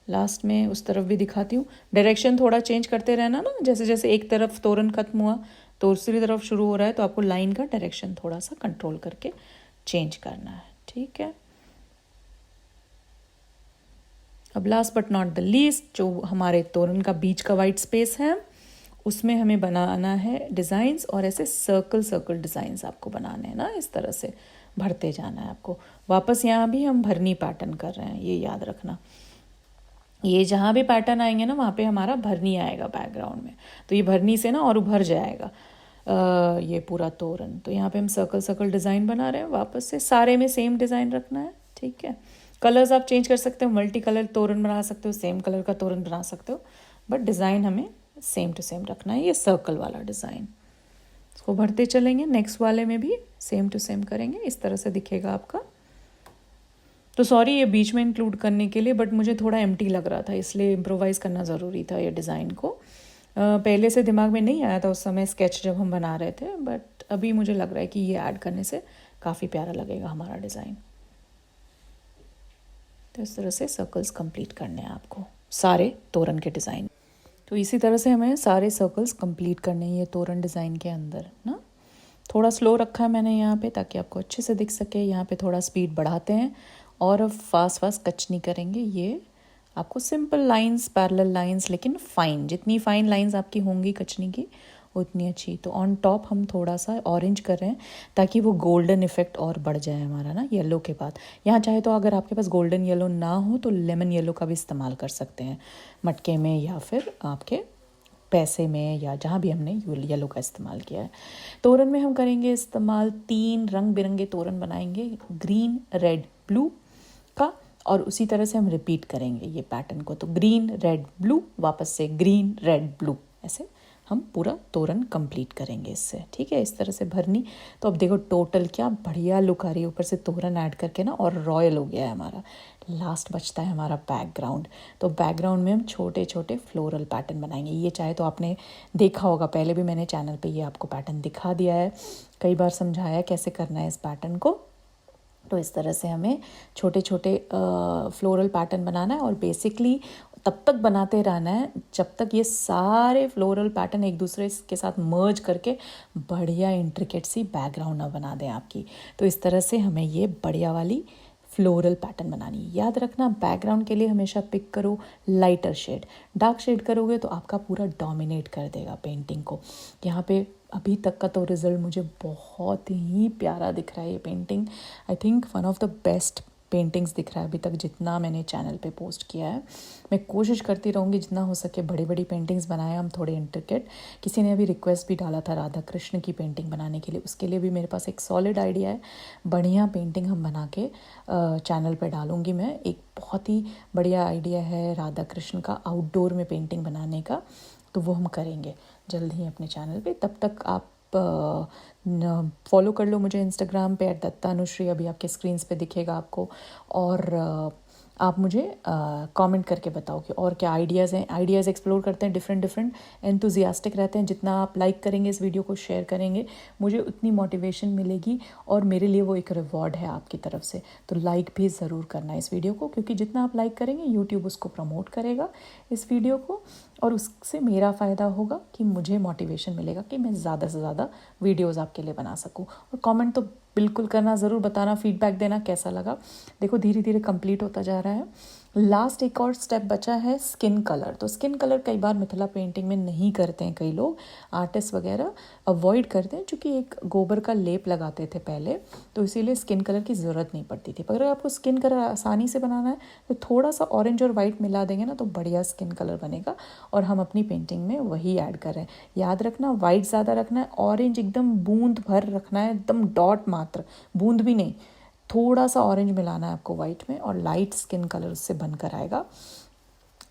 लास्ट में उस तरफ भी दिखाती हूँ। डायरेक्शन थोड़ा चेंज करते रहना ना, जैसे जैसे एक तरफ तोरण खत्म हुआ तो दूसरी तरफ शुरू हो रहा है, तो आपको लाइन का डायरेक्शन थोड़ा सा कंट्रोल करके चेंज करना है। ठीक है, अब last but not the least, जो हमारे तोरण का बीच का वाइट स्पेस है, उसमें हमें बनाना है डिज़ाइंस। और ऐसे सर्कल सर्कल डिज़ाइंस आपको बनाने हैं ना, इस तरह से भरते जाना है आपको। वापस यहाँ भी हम भरनी पैटर्न कर रहे हैं, ये याद रखना। ये जहाँ भी पैटर्न आएंगे ना वहाँ पे हमारा भरनी आएगा बैकग्राउंड में, तो ये भरनी से ना और उभर जाएगा ये पूरा तोरण। तो यहाँ पे हम सर्कल सर्कल डिज़ाइन बना रहे हैं। वापस से सारे में सेम डिज़ाइन रखना है। ठीक है, कलर्स आप चेंज कर सकते हो, मल्टी कलर तोरण बना सकते हो, सेम कलर का तोरण बना सकते हो, बट डिज़ाइन हमें सेम टू सेम रखना है। ये सर्कल वाला डिज़ाइन, इसको भरते चलेंगे। नेक्स्ट वाले में भी सेम टू सेम करेंगे, इस तरह से दिखेगा आपका। तो सॉरी ये बीच में इंक्लूड करने के लिए, बट मुझे थोड़ा एम्प्टी लग रहा था, इसलिए इम्प्रोवाइज करना ज़रूरी था ये डिज़ाइन को। पहले से दिमाग में नहीं आया था उस समय स्केच जब हम बना रहे थे, बट अभी मुझे लग रहा है कि ये ऐड करने से काफ़ी प्यारा लगेगा हमारा डिज़ाइन। तो इस तरह से सर्कल्स कंप्लीट करने हैं आपको सारे तोरण के डिज़ाइन। तो इसी तरह से हमें सारे सर्कल्स कंप्लीट करने हैं ये तोरण डिज़ाइन के अंदर ना। थोड़ा स्लो रखा है मैंने यहाँ पे ताकि आपको अच्छे से दिख सके। यहाँ पे थोड़ा स्पीड बढ़ाते हैं और अब फास्ट फास्ट कचनी करेंगे। ये आपको सिंपल लाइंस, पैरेलल लाइंस, लेकिन फाइन, जितनी फाइन लाइंस आपकी होंगी कचनी की उतनी अच्छी। तो ऑन टॉप हम थोड़ा सा ऑरेंज कर रहे हैं ताकि वो गोल्डन इफेक्ट और बढ़ जाए हमारा ना येलो के बाद। यहाँ चाहे तो अगर आपके पास गोल्डन येलो ना हो तो लेमन येलो का भी इस्तेमाल कर सकते हैं मटके में, या फिर आपके पैसे में, या जहाँ भी हमने येलो का इस्तेमाल किया है। तोरण में हम करेंगे इस्तेमाल 3 रंग बिरंगे तोरण बनाएंगे, ग्रीन, रेड, ब्लू का। और उसी तरह से हम रिपीट करेंगे ये पैटर्न को। तो ग्रीन, रेड, ब्लू, वापस से ग्रीन, रेड, ब्लू, ऐसे हम पूरा तोरण कंप्लीट करेंगे इससे। ठीक है, इस तरह से भरनी। तो अब देखो टोटल क्या बढ़िया लुक आ रही है, ऊपर से तोरण ऐड करके ना, और रॉयल हो गया है हमारा। लास्ट बचता है हमारा बैकग्राउंड। तो बैकग्राउंड में हम छोटे छोटे फ्लोरल पैटर्न बनाएंगे। ये चाहे तो आपने देखा होगा, पहले भी मैंने चैनल पे ये आपको पैटर्न दिखा दिया है। कई बार समझाया कैसे करना है इस पैटर्न को। तो इस तरह से हमें छोटे छोटे फ्लोरल पैटर्न बनाना है और बेसिकली तब तक बनाते रहना है जब तक ये सारे फ्लोरल पैटर्न एक दूसरे के साथ मर्ज करके बढ़िया इंट्रिकेट सी बैकग्राउंड ना बना दें आपकी। तो इस तरह से हमें ये बढ़िया वाली फ्लोरल पैटर्न बनानी। याद रखना, बैकग्राउंड के लिए हमेशा पिक करो लाइटर शेड। डार्क शेड करोगे तो आपका पूरा डोमिनेट कर देगा पेंटिंग को। यहाँ पे अभी तक का तो रिजल्ट मुझे बहुत ही प्यारा दिख रहा है। ये painting I think one of the best paintings दिख रहा है अभी तक जितना मैंने चैनल पे पोस्ट किया है। मैं कोशिश करती रहूँगी जितना हो सके बड़ी बड़ी पेंटिंग्स बनाए हम, थोड़े इंट्रिकेट। किसी ने अभी रिक्वेस्ट भी डाला था राधा कृष्ण की पेंटिंग बनाने के लिए, उसके लिए भी मेरे पास एक सॉलिड आइडिया है। बढ़िया पेंटिंग हम बना के चैनल पे डालूँगी मैं। एक बहुत ही बढ़िया आइडिया है राधा कृष्ण का आउटडोर में पेंटिंग बनाने का, तो वो हम करेंगे जल्द ही अपने चैनल पे। तब तक आप फॉलो कर लो मुझे इंस्टाग्राम पे @दत्तानुश्री, अभी आपके स्क्रीन्स पे दिखेगा आपको। और आप मुझे कमेंट करके बताओ कि और क्या आइडियाज़ हैं। आइडियाज़ एक्सप्लोर करते हैं, डिफरेंट एंथुजियास्टिक रहते हैं। जितना आप लाइक करेंगे, इस वीडियो को शेयर करेंगे, मुझे उतनी मोटिवेशन मिलेगी और मेरे लिए वो एक रिवॉर्ड है आपकी तरफ से। तो लाइक भी ज़रूर करना इस वीडियो को, क्योंकि जितना आप लाइक करेंगे यूट्यूब उसको प्रमोट करेगा इस वीडियो को, और उससे मेरा फ़ायदा होगा कि मुझे मोटिवेशन मिलेगा कि मैं ज़्यादा से ज़्यादा वीडियोस आपके लिए बना सकूं। और कमेंट तो बिल्कुल करना, ज़रूर बताना, फीडबैक देना कैसा लगा। देखो धीरे धीरे कंप्लीट होता जा रहा है। लास्ट एक और स्टेप बचा है स्किन कलर। तो स्किन कलर कई बार मिथिला पेंटिंग में नहीं करते हैं, कई लोग आर्टिस्ट वगैरह अवॉइड करते हैं, क्योंकि एक गोबर का लेप लगाते थे पहले, तो इसीलिए स्किन कलर की ज़रूरत नहीं पड़ती थी। पर अगर आपको स्किन कलर आसानी से बनाना है तो थोड़ा सा ऑरेंज और वाइट मिला देंगे ना, तो बढ़िया स्किन कलर बनेगा। और हम अपनी पेंटिंग में वही ऐड कर रहे हैं। याद रखना, वाइट ज़्यादा रखना है, ऑरेंज एकदम बूंद भर रखना है, एकदम डॉट मात्र, बूंद भी नहीं, थोड़ा सा ऑरेंज मिलाना है आपको वाइट में, और लाइट स्किन कलर उससे बनकर आएगा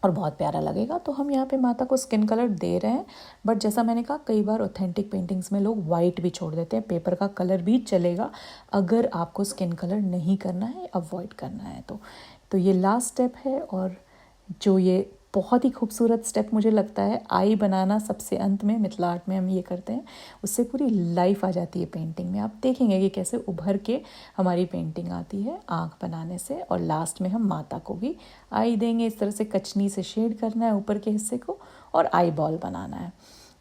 और बहुत प्यारा लगेगा। तो हम यहाँ पे माता को स्किन कलर दे रहे हैं, बट जैसा मैंने कहा कई बार ऑथेंटिक पेंटिंग्स में लोग वाइट भी छोड़ देते हैं। पेपर का कलर भी चलेगा अगर आपको स्किन कलर नहीं करना है, अवॉइड करना है तो ये लास्ट स्टेप है। और जो ये बहुत ही खूबसूरत स्टेप मुझे लगता है, आई बनाना सबसे अंत में, मिथिला आर्ट में हम ये करते हैं, उससे पूरी लाइफ आ जाती है पेंटिंग में। आप देखेंगे कि कैसे उभर के हमारी पेंटिंग आती है आँख बनाने से। और लास्ट में हम माता को भी आई देंगे। इस तरह से कचनी से शेड करना है ऊपर के हिस्से को और आई बॉल बनाना है।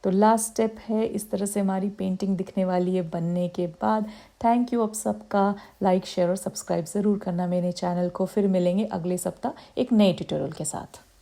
तो लास्ट स्टेप है, इस तरह से हमारी पेंटिंग दिखने वाली है बनने के बाद। थैंक यू आप सबका। लाइक शेयर और सब्सक्राइब ज़रूर करना मेरे चैनल को। फिर मिलेंगे अगले सप्ताह एक नए ट्यूटोरियल के साथ।